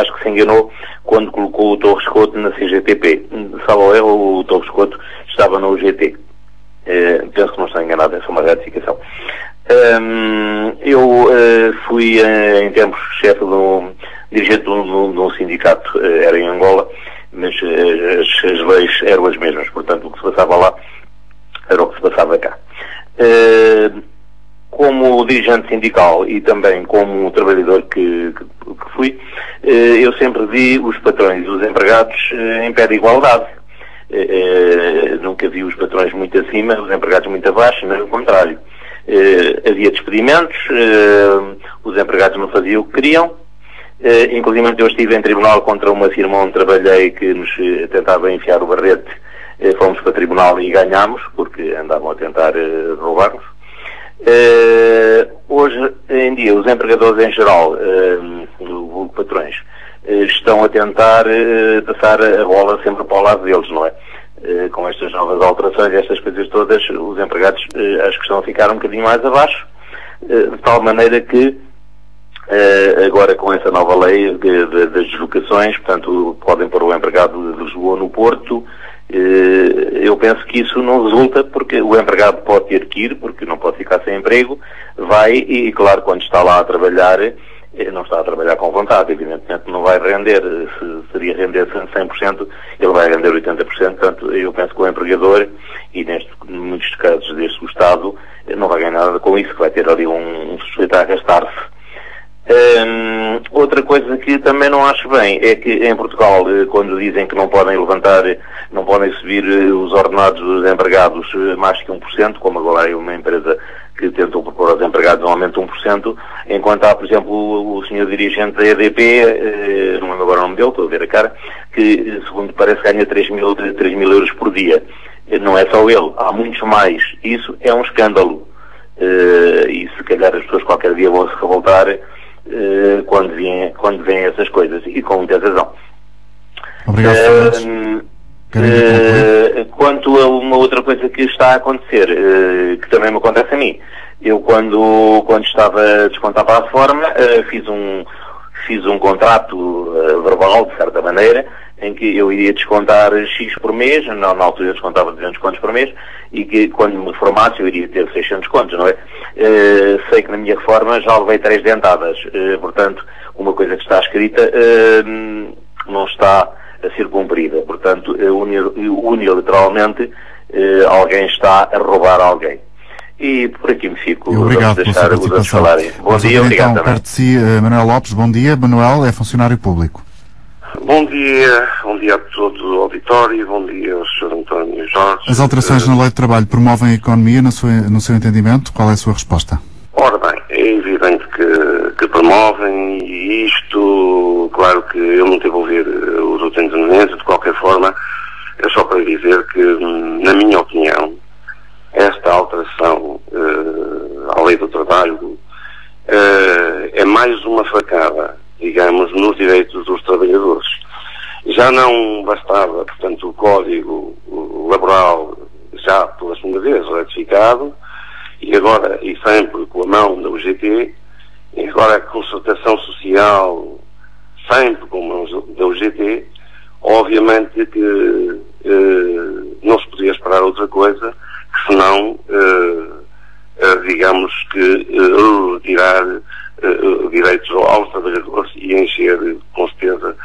acho que se enganou quando colocou o Torres Couto na CGTP. Salvo erro, o Torres Couto estava no UGT. Penso que não estou enganado, é só uma ratificação. Eu fui, em termos, dirigente de um sindicato, era em Angola, mas as leis eram as mesmas, portanto o que se passava lá era o que se passava cá. Como dirigente sindical e também como trabalhador que fui, eu sempre vi os patrões e os empregados em pé de igualdade. Nunca vi os patrões muito acima, os empregados muito abaixo, mas ao contrário. Havia despedimentos, os empregados não faziam o que queriam. Inclusive eu estive em tribunal contra uma firma onde trabalhei que nos tentava enfiar o barrete. Fomos para tribunal e ganhámos, porque andavam a tentar roubar-nos. Hoje em dia os empregadores em geral, os patrões, estão a tentar passar a bola sempre para o lado deles, não é? Com estas novas alterações, estas coisas todas, os empregados acho que estão a ficar um bocadinho mais abaixo, de tal maneira que agora com essa nova lei das deslocações, portanto podem pôr o empregado de Lisboa no Porto. Eu penso que isso não resulta, porque o empregado pode ter que ir, porque não pode ficar sem emprego, vai e claro, quando está lá a trabalhar, não está a trabalhar com vontade, evidentemente não vai render, se seria render 100%, ele vai render 80%, portanto eu penso que o empregador, e muitos casos deste o Estado, não vai ganhar nada com isso, que vai ter ali um sujeito a arrastar-se. Outra coisa que também não acho bem é que em Portugal, quando dizem que não podem levantar, não podem subir os ordenados dos empregados mais que 1%, como agora é uma empresa que tentou propor aos empregados um aumento de 1%, enquanto há, por exemplo, o senhor dirigente da EDP, não lembro agora o nome dele, estou a ver a cara, que segundo parece ganha 3 mil euros por dia. Não é só ele, há muitos mais. Isso é um escândalo. E se calhar as pessoas qualquer dia vão se revoltar quando vêm essas coisas, e com muita razão. Obrigado, quanto a uma outra coisa que está a acontecer, que também me acontece a mim, eu quando descontava a forma, fiz um contrato verbal, de certa maneira, em que eu iria descontar X por mês, na altura eu descontava 200 contos por mês, e que quando me formasse eu iria ter 600 contos, não é? Sei que na minha reforma já levei 3 dentadas, portanto, uma coisa que está escrita não está a ser cumprida, portanto, unilateralmente alguém está a roubar alguém. E por aqui me fico. Obrigado pela sua participação. Bom dia, obrigado também. Perto de si, Manuel Lopes, bom dia. Manuel é funcionário público. Bom dia a todo o auditório, bom dia ao Sr. António Jorge. As alterações na lei de trabalho promovem a economia, no seu entendimento? Qual é a sua resposta? Ora bem, é evidente que promovem, e isto, claro que eu não tive a ouvir os outros intervenientes, de qualquer forma, é só para dizer que, na minha opinião, esta alteração à lei do trabalho é mais uma facada, digamos, nos direitos dos trabalhadores. Já não bastava, portanto, o Código Laboral já pela segunda vez ratificado, e agora, e sempre com a mão da UGT, e agora a concertação social sempre com a mão da UGT, obviamente que não se podia esperar outra coisa que senão, digamos que, retirar direitos aos trabalhadores e encher, com certeza,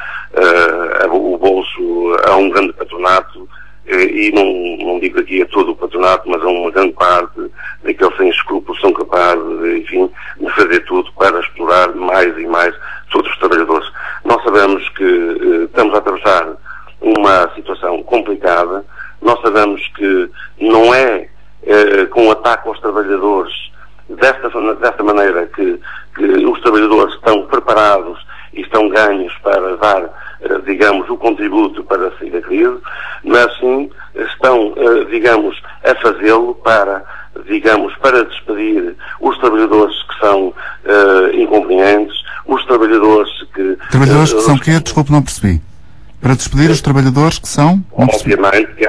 o bolso a um grande patronato, e não digo aqui a todo o patronato, mas a uma grande parte daqueles sem escrúpulos são capazes, enfim, de fazer tudo para explorar mais e mais todos os trabalhadores. Nós sabemos que estamos a atravessar uma situação complicada, nós sabemos que não é com o ataque aos trabalhadores desta maneira que os trabalhadores estão preparados e estão ganhos para dar, digamos, o contributo para sair da crise, mas sim estão, digamos, a fazê-lo para despedir os trabalhadores que são inconvenientes, os trabalhadores que... Trabalhadores que são quê? Desculpe, não percebi. Para despedir os trabalhadores que são... Obviamente que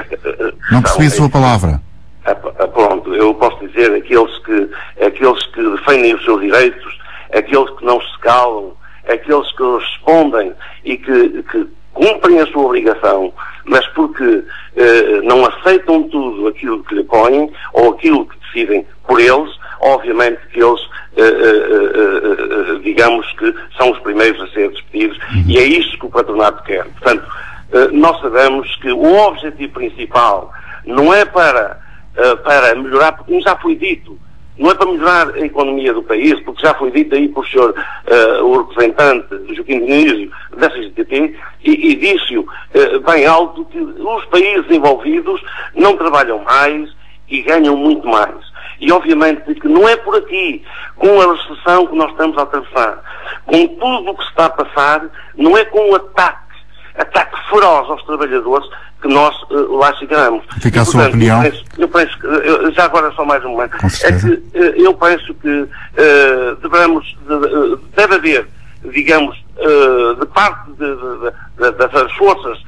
não percebi a sua palavra. Pronto, eu posso dizer aqueles que defendem os seus direitos, aqueles que não se calam, aqueles que respondem e que cumprem a sua obrigação, mas porque não aceitam tudo aquilo que lhe põem ou aquilo que decidem por eles, obviamente que eles, digamos que são os primeiros a ser despedidos, e é isso que o patronato quer. Portanto, nós sabemos que o objetivo principal não é para melhorar, porque já foi dito, não é para melhorar a economia do país, porque já foi dito aí por senhor, o representante Joaquim Dionísio da CGTP, e disse-o bem alto que os países envolvidos não trabalham mais e ganham muito mais. E obviamente que não é por aqui, com a recessão que nós estamos a atravessar, com tudo o que se está a passar, não é com o ataque feroz aos trabalhadores que nós lá chegaremos. Fica a sua opinião? Eu penso que, já agora só mais um momento, é que eu penso que deve haver, digamos, de parte das forças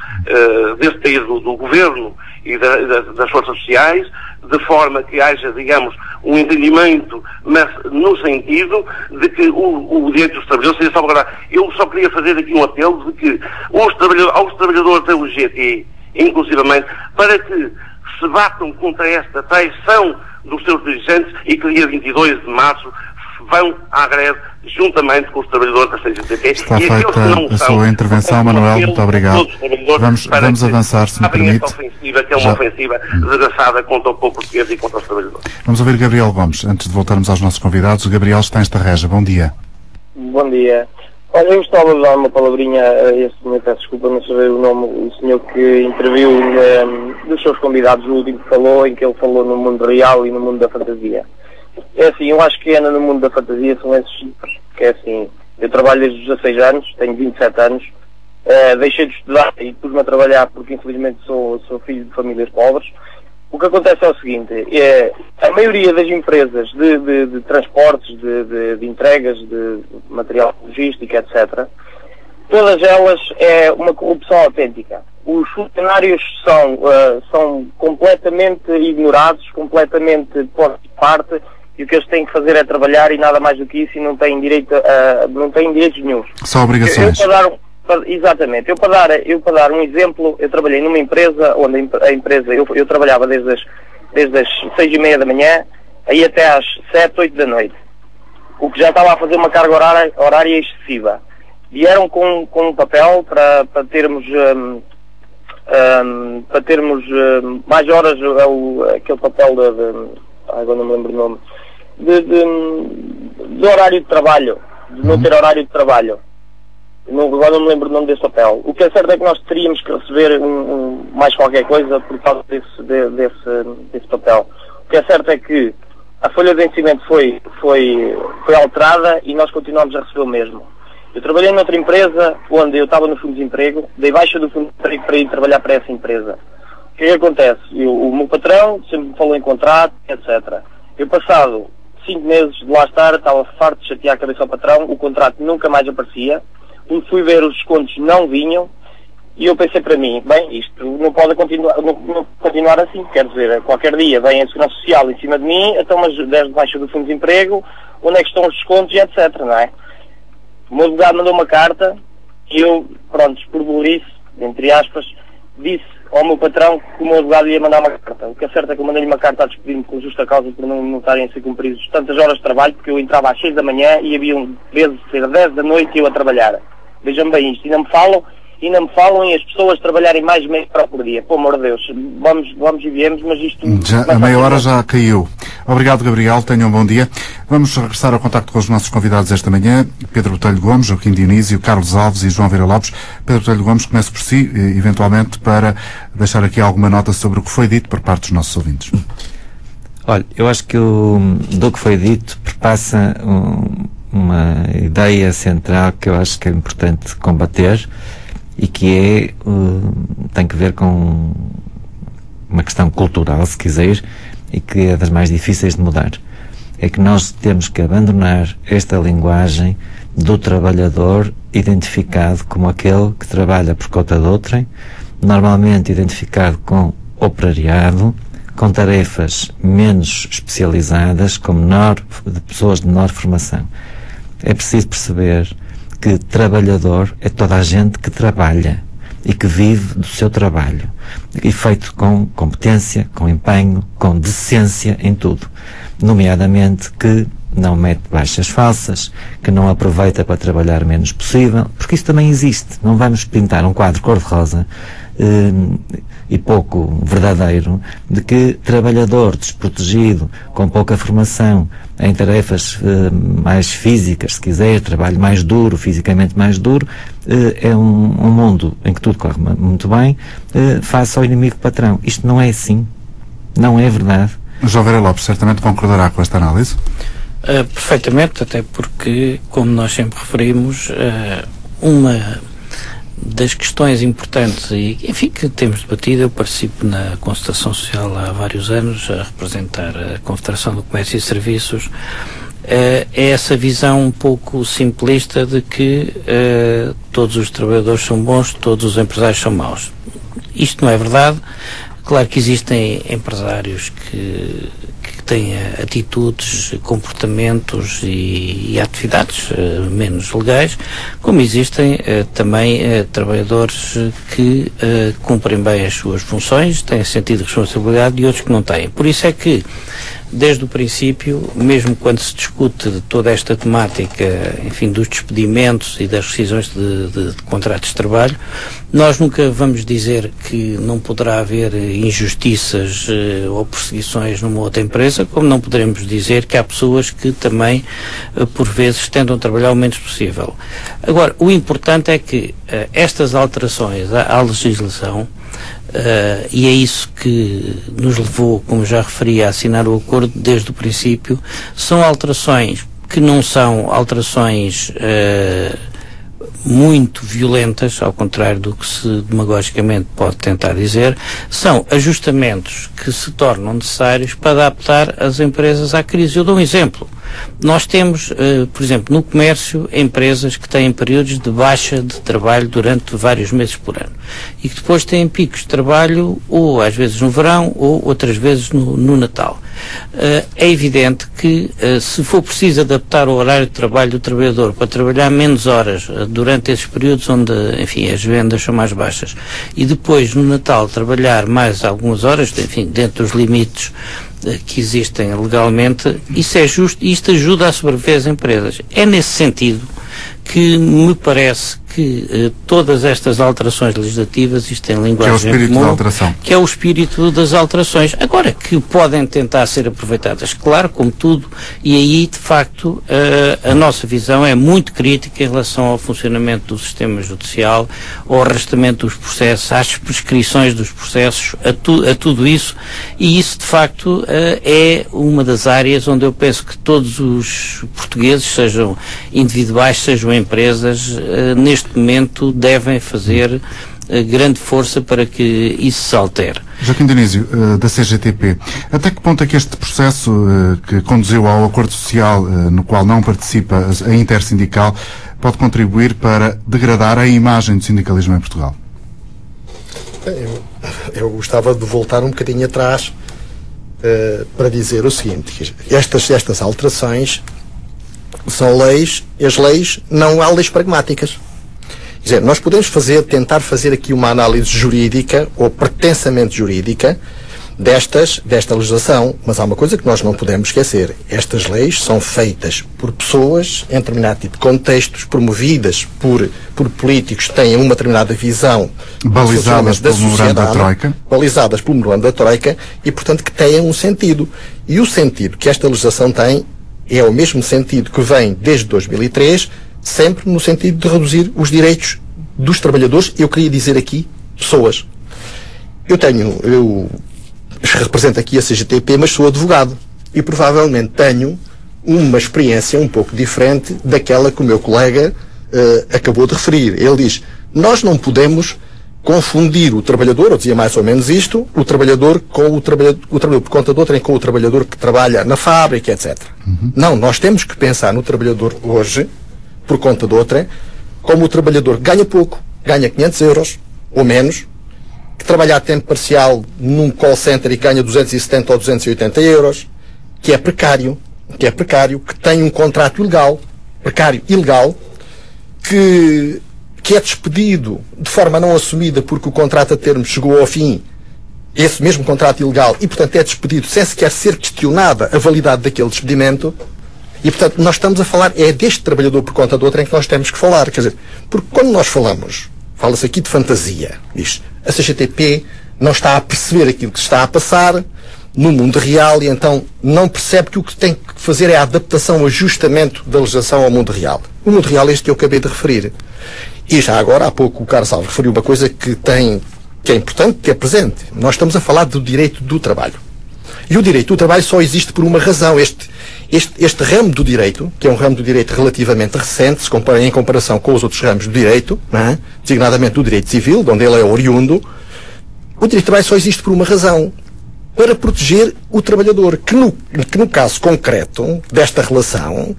deste país, do governo e das forças sociais, de forma que haja, digamos, um entendimento, mas no sentido de que o direito dos trabalhadores seja salvaguardado. Eu só queria fazer aqui um apelo de que aos trabalhadores da UGT, inclusivamente, para que se batam contra esta traição dos seus dirigentes e que dia 22 de março vão à greve juntamente com os trabalhadores da CGTP. Está feita a sua intervenção, Manuel, muito obrigado. Vamos avançar, se me permite. Ofensiva, que é uma ofensiva desgraçada contra o povo português e contra os trabalhadores. Vamos ouvir Gabriel Gomes, antes de voltarmos aos nossos convidados. O Gabriel está em Estarreja. Bom dia. Bom dia. Olha, eu gostava de dar uma palavrinha a este senhor, peço desculpa, não saber o nome, o senhor que interviu dos seus convidados, o último que falou, em que ele falou no mundo real e no mundo da fantasia. É assim, eu acho que ainda no mundo da fantasia são esses cifras, que é assim, eu trabalho desde os 16 anos, tenho 27 anos, deixei de estudar e pus-me a trabalhar porque infelizmente sou filho de famílias pobres. O que acontece é o seguinte, a maioria das empresas de transportes, de entregas, de material logístico, etc., todas elas é uma corrupção autêntica. Os funcionários são completamente ignorados, completamente postos de parte, e o que eles têm que fazer é trabalhar e nada mais do que isso, e não têm direitos nenhuns. Só obrigações. Exatamente. Eu para dar um exemplo, eu trabalhei numa empresa onde a empresa, eu trabalhava desde as 6:30 da manhã, aí até às 7, 8 da noite. O que já estava a fazer uma carga horária excessiva. Vieram com um papel para termos mais horas, aquele papel agora não me lembro o nome, de horário de trabalho, de não ter horário de trabalho. Agora não me lembro o nome desse papel. O que é certo é que nós teríamos que receber mais qualquer coisa por causa desse papel. O que é certo é que a folha de vencimento foi alterada e nós continuamos a receber o mesmo. Eu trabalhei noutra empresa onde eu estava no fundo de desemprego, dei baixa do fundo de desemprego para ir trabalhar para essa empresa. O que é que acontece? O meu patrão sempre me falou em contrato, etc. Eu passado 5 meses de lá estar, estava farto de chatear a cabeça ao patrão, o contrato nunca mais aparecia. Fui ver, os descontos não vinham, e eu pensei para mim, bem, isto não pode continuar assim, quer dizer, qualquer dia vem a Segurança Social em cima de mim, então mas desde baixo do fundo de desemprego, onde é que estão os descontos e etc, não é? O meu advogado mandou uma carta, e eu, pronto, por burrice, entre aspas, disse ao meu patrão que o meu advogado ia mandar uma carta. O que é certo é que eu mandei-lhe uma carta a despedir-me com justa causa por não estarem a ser cumpridos tantas horas de trabalho, porque eu entrava às 6 da manhã e havia vezes ser 10 da noite e eu a trabalhar. Vejam bem isto, ainda me falam em as pessoas trabalharem mais de meia hora por dia. Pelo amor de Deus, vamos e viemos, mas isto... A meia hora já caiu. Obrigado, Gabriel, tenham um bom dia. Vamos regressar ao contacto com os nossos convidados esta manhã, Pedro Botelho Gomes, Joaquim Dionísio, Carlos Alves e João Vieira Lopes. Pedro Botelho Gomes, começo por si, eventualmente, para deixar aqui alguma nota sobre o que foi dito por parte dos nossos ouvintes. Olha, eu acho que do que foi dito perpassa uma ideia central que eu acho que é importante combater e que tem que ver com uma questão cultural, se quiser, e que é das mais difíceis de mudar. É que nós temos que abandonar esta linguagem do trabalhador identificado como aquele que trabalha por conta de outrem, normalmente identificado com operariado, com tarefas menos especializadas, de pessoas de menor formação. É preciso perceber que trabalhador é toda a gente que trabalha e que vive do seu trabalho, e feito com competência, com empenho, com decência em tudo, nomeadamente que não mete baixas falsas, que não aproveita para trabalhar menos possível, porque isso também existe. Não vamos pintar um quadro cor-de-rosa e pouco verdadeiro de que trabalhador desprotegido, com pouca formação, em tarefas mais físicas, se quiser, trabalho mais duro, fisicamente mais duro, é um mundo em que tudo corre muito bem, face ao inimigo patrão. Isto não é assim. Não é verdade. João Vera Lopes certamente concordará com esta análise? Perfeitamente, até porque, como nós sempre referimos, uma das questões importantes e, enfim, que temos debatido, eu participo na concertação social há vários anos a representar a Confederação do Comércio e Serviços, é essa visão um pouco simplista de que todos os trabalhadores são bons, todos os empresários são maus. Isto não é verdade. Claro que existem empresários que têm atitudes, comportamentos e atividades menos legais, como existem também trabalhadores que cumprem bem as suas funções, têm sentido de responsabilidade, e outros que não têm. Por isso é que, desde o princípio, mesmo quando se discute de toda esta temática, enfim, dos despedimentos e das rescisões de contratos de trabalho, nós nunca vamos dizer que não poderá haver injustiças ou perseguições numa outra empresa, como não poderemos dizer que há pessoas que também, por vezes, tentam trabalhar o menos possível. Agora, o importante é que estas alterações à legislação, e é isso que nos levou, como já referi, a assinar o acordo desde o princípio, são alterações que não são alterações muito violentas, ao contrário do que se demagogicamente pode tentar dizer, são ajustamentos que se tornam necessários para adaptar as empresas à crise. Eu dou um exemplo. Nós temos, por exemplo, no comércio, empresas que têm períodos de baixa de trabalho durante vários meses por ano e que depois têm picos de trabalho, ou às vezes no verão, ou outras vezes no Natal. É evidente que, se for preciso adaptar o horário de trabalho do trabalhador para trabalhar menos horas durante esses períodos onde, enfim, as vendas são mais baixas, e depois no Natal trabalhar mais algumas horas, enfim, dentro dos limites que existem legalmente, isso é justo e isto ajuda a sobreviver as empresas. É nesse sentido que me parece que todas estas alterações legislativas, isto tem linguagem comum, que é o espírito das alterações. Agora, que podem tentar ser aproveitadas, claro, como tudo, e aí, de facto, a nossa visão é muito crítica em relação ao funcionamento do sistema judicial, ao arrastamento dos processos, às prescrições dos processos, a tudo isso, e isso, de facto, é uma das áreas onde eu penso que todos os portugueses, sejam individuais, sejam empresas, neste momento devem fazer grande força para que isso se altere. Joaquim Dionísio, da CGTP, até que ponto é que este processo que conduziu ao acordo social, no qual não participa a intersindical, pode contribuir para degradar a imagem do sindicalismo em Portugal? Eu gostava de voltar um bocadinho atrás para dizer o seguinte: estas alterações são leis, e as leis não há leis pragmáticas. Quer dizer, nós podemos tentar fazer aqui uma análise jurídica ou pretensamente jurídica desta legislação, mas há uma coisa que nós não podemos esquecer: estas leis são feitas por pessoas em determinado tipo de contextos, promovidas por políticos que têm uma determinada visão, balizadas pelo memorando da Troika, balizadas pelo memorando da Troika, e portanto que têm um sentido. E o sentido que esta legislação tem é o mesmo sentido que vem desde 2003, sempre no sentido de reduzir os direitos dos trabalhadores. Eu queria dizer aqui, pessoas. Eu represento aqui a CGTP, mas sou advogado. E provavelmente tenho uma experiência um pouco diferente daquela que o meu colega acabou de referir. Ele diz: nós não podemos confundir o trabalhador, eu dizia mais ou menos isto, o trabalhador com o trabalhador por conta de outrem, com o trabalhador que trabalha na fábrica, etc. Não, nós temos que pensar no trabalhador hoje, por conta de outrem, como o trabalhador que ganha pouco, ganha 500 euros ou menos, que trabalha a tempo parcial num call center e ganha 270 ou 280 euros, que é precário, que tem um contrato ilegal, precário, ilegal, que é despedido de forma não assumida porque o contrato a termo chegou ao fim, esse mesmo contrato ilegal, e portanto é despedido sem sequer ser questionada a validade daquele despedimento. E, portanto, nós estamos a falar, é deste trabalhador por conta do outro em que nós temos que falar. Quer dizer, porque quando nós fala-se aqui de fantasia, diz, a CGTP não está a perceber aquilo que se está a passar no mundo real e então não percebe que o que tem que fazer é a adaptação, o ajustamento da legislação ao mundo real. O mundo real é este que eu acabei de referir. E já agora, há pouco, o Carlos Alves referiu uma coisa que é importante ter presente. Nós estamos a falar do direito do trabalho. E o direito do trabalho só existe por uma razão. Este ramo do direito, que é um ramo do direito relativamente recente, em comparação com os outros ramos do direito, não é? Designadamente do direito civil, de onde ele é oriundo, o direito do trabalho só existe por uma razão. Para proteger o trabalhador, que no caso concreto desta relação,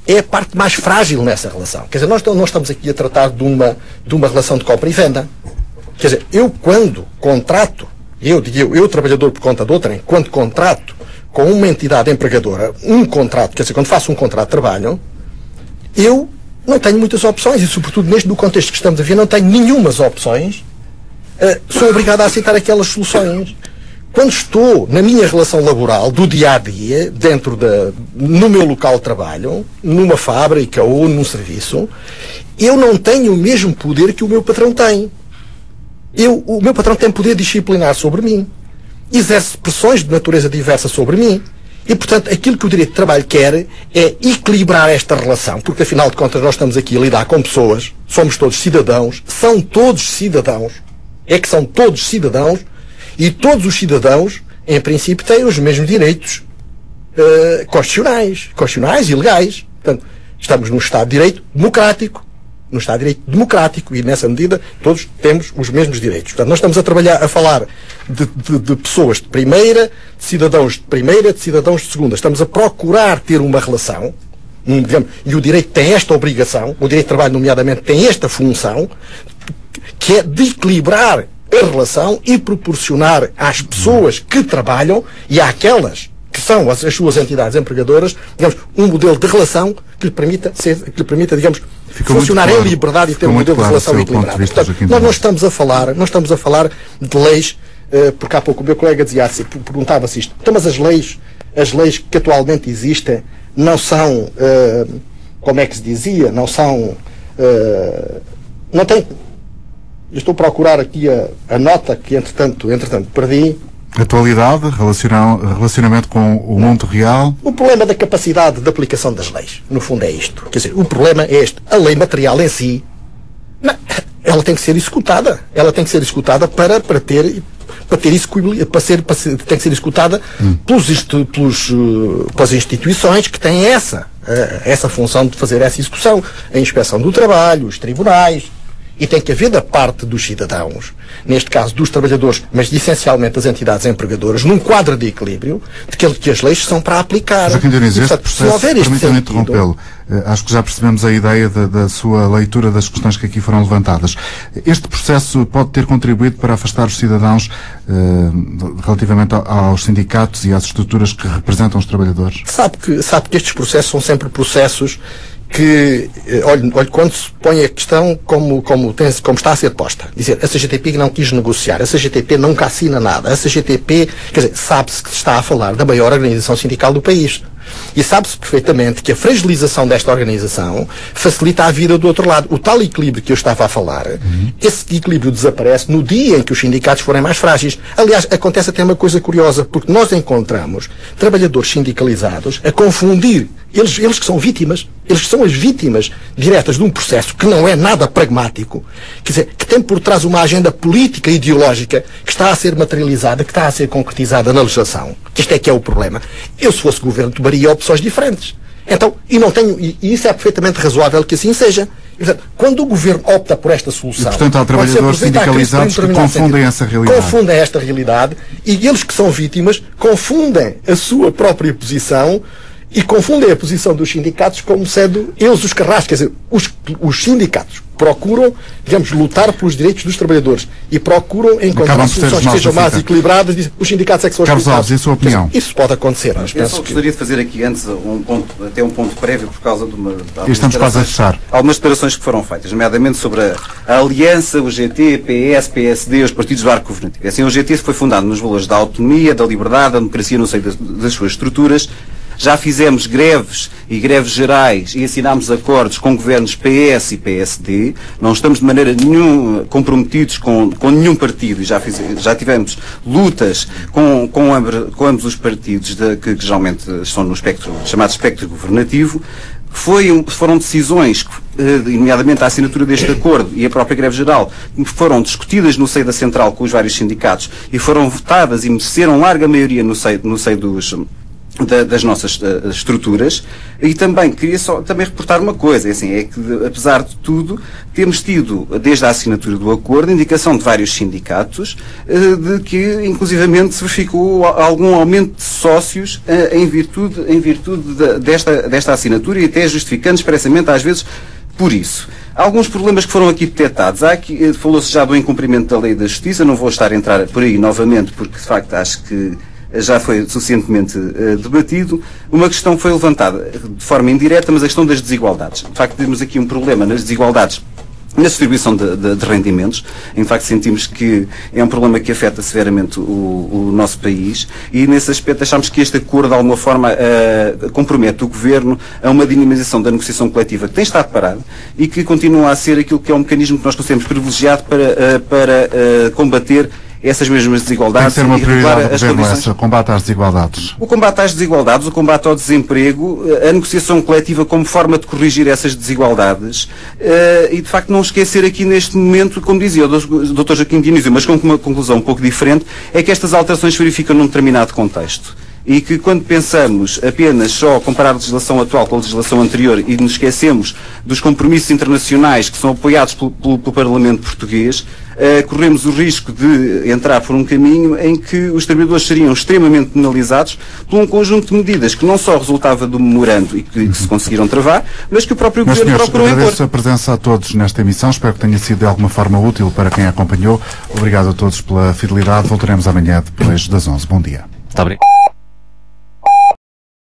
é a parte mais frágil nessa relação. Quer dizer, nós estamos aqui a tratar de uma relação de compra e venda. Quer dizer, eu quando contrato, eu trabalhador por conta de outrem, quando contrato com uma entidade empregadora, quer dizer, quando faço um contrato de trabalho, eu não tenho muitas opções e, sobretudo, no contexto que estamos a ver, não tenho nenhumas opções. Sou obrigado a aceitar aquelas soluções. Quando estou na minha relação laboral, do dia a dia, no meu local de trabalho, numa fábrica ou num serviço, eu não tenho o mesmo poder que o meu patrão tem. O meu patrão tem poder disciplinar sobre mim. Exerce pressões de natureza diversa sobre mim. E, portanto, aquilo que o direito de trabalho quer é equilibrar esta relação, porque, afinal de contas, nós estamos aqui a lidar com pessoas, somos todos cidadãos, são todos cidadãos, são todos cidadãos, e todos os cidadãos, em princípio, têm os mesmos direitos constitucionais e legais. Portanto, estamos num Estado de Direito democrático. E, nessa medida, todos temos os mesmos direitos. Portanto, nós estamos a falar de pessoas de primeira, de cidadãos de primeira, de cidadãos de segunda. Estamos a procurar ter uma relação, e o direito tem esta obrigação, o direito de trabalho, nomeadamente, tem esta função, que é de equilibrar a relação e proporcionar às pessoas que trabalham e àquelas que são as suas entidades empregadoras, digamos, um modelo de relação que lhe permita, digamos, funcionar em liberdade e ter um modelo de relação equilibrado. Portanto, nós não estamos a falar de leis, porque há pouco o meu colega dizia assim, perguntava-se isto, então, mas as leis que atualmente existem não são, como é que se dizia, não tem. Eu estou a procurar aqui a nota que, entretanto, perdi. Atualidade, relacionamento com o mundo real. O problema da capacidade de aplicação das leis, no fundo, é isto. Quer dizer, o problema é este. A lei material em si, ela tem que ser executada. Ela tem que ser executada tem que ser executada pelas instituições que têm essa função de fazer essa execução. A Inspeção do Trabalho, os tribunais. E tem que haver da parte dos cidadãos, neste caso dos trabalhadores, mas essencialmente das entidades empregadoras, num quadro de equilíbrio, de que as leis são para aplicar. Joaquim Dionísio, este processo, permita-me interrompê-lo, acho que já percebemos a ideia da sua leitura das questões que aqui foram levantadas. Este processo pode ter contribuído para afastar os cidadãos relativamente aos sindicatos e às estruturas que representam os trabalhadores? Sabe que estes processos são sempre processos que, olhe, quando se põe a questão como está a ser posta, dizer, a CGTP não quis negociar, a CGTP nunca assina nada, a CGTP, quer dizer, sabe-se que se está a falar da maior organização sindical do país. E sabe-se perfeitamente que a fragilização desta organização facilita a vida do outro lado. O tal equilíbrio que eu estava a falar, esse equilíbrio desaparece no dia em que os sindicatos forem mais frágeis. Aliás, acontece até uma coisa curiosa, porque nós encontramos trabalhadores sindicalizados a confundir, eles que são vítimas, eles que são as vítimas diretas de um processo que não é nada pragmático, quer dizer, que tem por trás uma agenda política e ideológica que está a ser materializada, que está a ser concretizada na legislação. Isto é que é o problema. Eu, se fosse governo, tomaria opções diferentes. Então, e isso é perfeitamente razoável que assim seja. E, portanto, quando o governo opta por esta solução... E, portanto, há trabalhadores sindicalizados que confundem essa realidade. Confundem esta realidade e eles que são vítimas confundem a sua própria posição e confundem a posição dos sindicatos como sendo eles os carrascos. Quer dizer, os sindicatos procuram, digamos, lutar pelos direitos dos trabalhadores e procuram encontrar soluções que sejam mais equilibradas. Os sindicatos é que são os Carlos Alves, e a sua opinião? Isso pode acontecer. Mas eu só gostaria de fazer aqui antes um ponto prévio por causa de uma... Estamos quase a fechar. Algumas declarações que foram feitas, nomeadamente sobre a aliança, o GT, PS, PSD, os partidos do arco governativo. Assim, o GT foi fundado nos valores da autonomia, da liberdade, da democracia no seio das suas estruturas. já fizemos greves e greves gerais e assinámos acordos com governos PS e PSD, não estamos de maneira nenhuma comprometidos com nenhum partido e já tivemos lutas com ambos os partidos que geralmente estão no espectro, chamado espectro governativo. Foram decisões, nomeadamente a assinatura deste acordo e a própria greve geral, que foram discutidas no seio da Central com os vários sindicatos e foram votadas e mereceram larga maioria no seio das nossas estruturas. E também queria também reportar uma coisa, assim, é que apesar de tudo temos tido, desde a assinatura do acordo, indicação de vários sindicatos de que inclusivamente se verificou algum aumento de sócios em virtude desta assinatura e até justificando expressamente às vezes por isso. Há alguns problemas que foram aqui detectados. Falou-se já do incumprimento da lei da justiça, não vou estar a entrar por aí novamente porque de facto acho que já foi suficientemente debatido. Uma questão foi levantada de forma indireta, mas a questão das desigualdades. De facto, temos aqui um problema nas desigualdades na distribuição de rendimentos. Em facto, sentimos que é um problema que afeta severamente o nosso país e, nesse aspecto, achamos que este acordo, de alguma forma, compromete o Governo a uma dinamização da negociação coletiva que tem estado parada e que continua a ser aquilo que é um mecanismo que nós consideramos privilegiado para combater essas mesmas desigualdades. Tem que ser uma prioridade do Governo essa, combate às desigualdades. O combate às desigualdades, o combate ao desemprego, a negociação coletiva como forma de corrigir essas desigualdades e, de facto, não esquecer aqui neste momento, como dizia o Dr. Joaquim Dionísio, mas com uma conclusão um pouco diferente, é que estas alterações se verificam num determinado contexto. E que quando pensamos apenas só comparar a legislação atual com a legislação anterior e nos esquecemos dos compromissos internacionais que são apoiados pelo Parlamento português, corremos o risco de entrar por um caminho em que os trabalhadores seriam extremamente penalizados por um conjunto de medidas que não só resultava do memorando e que se conseguiram travar, mas que o próprio Governo procurou impor. Agradeço a presença a todos nesta emissão, espero que tenha sido de alguma forma útil para quem acompanhou. Obrigado a todos pela fidelidade, voltaremos amanhã depois das 11. Bom dia. Muito obrigado.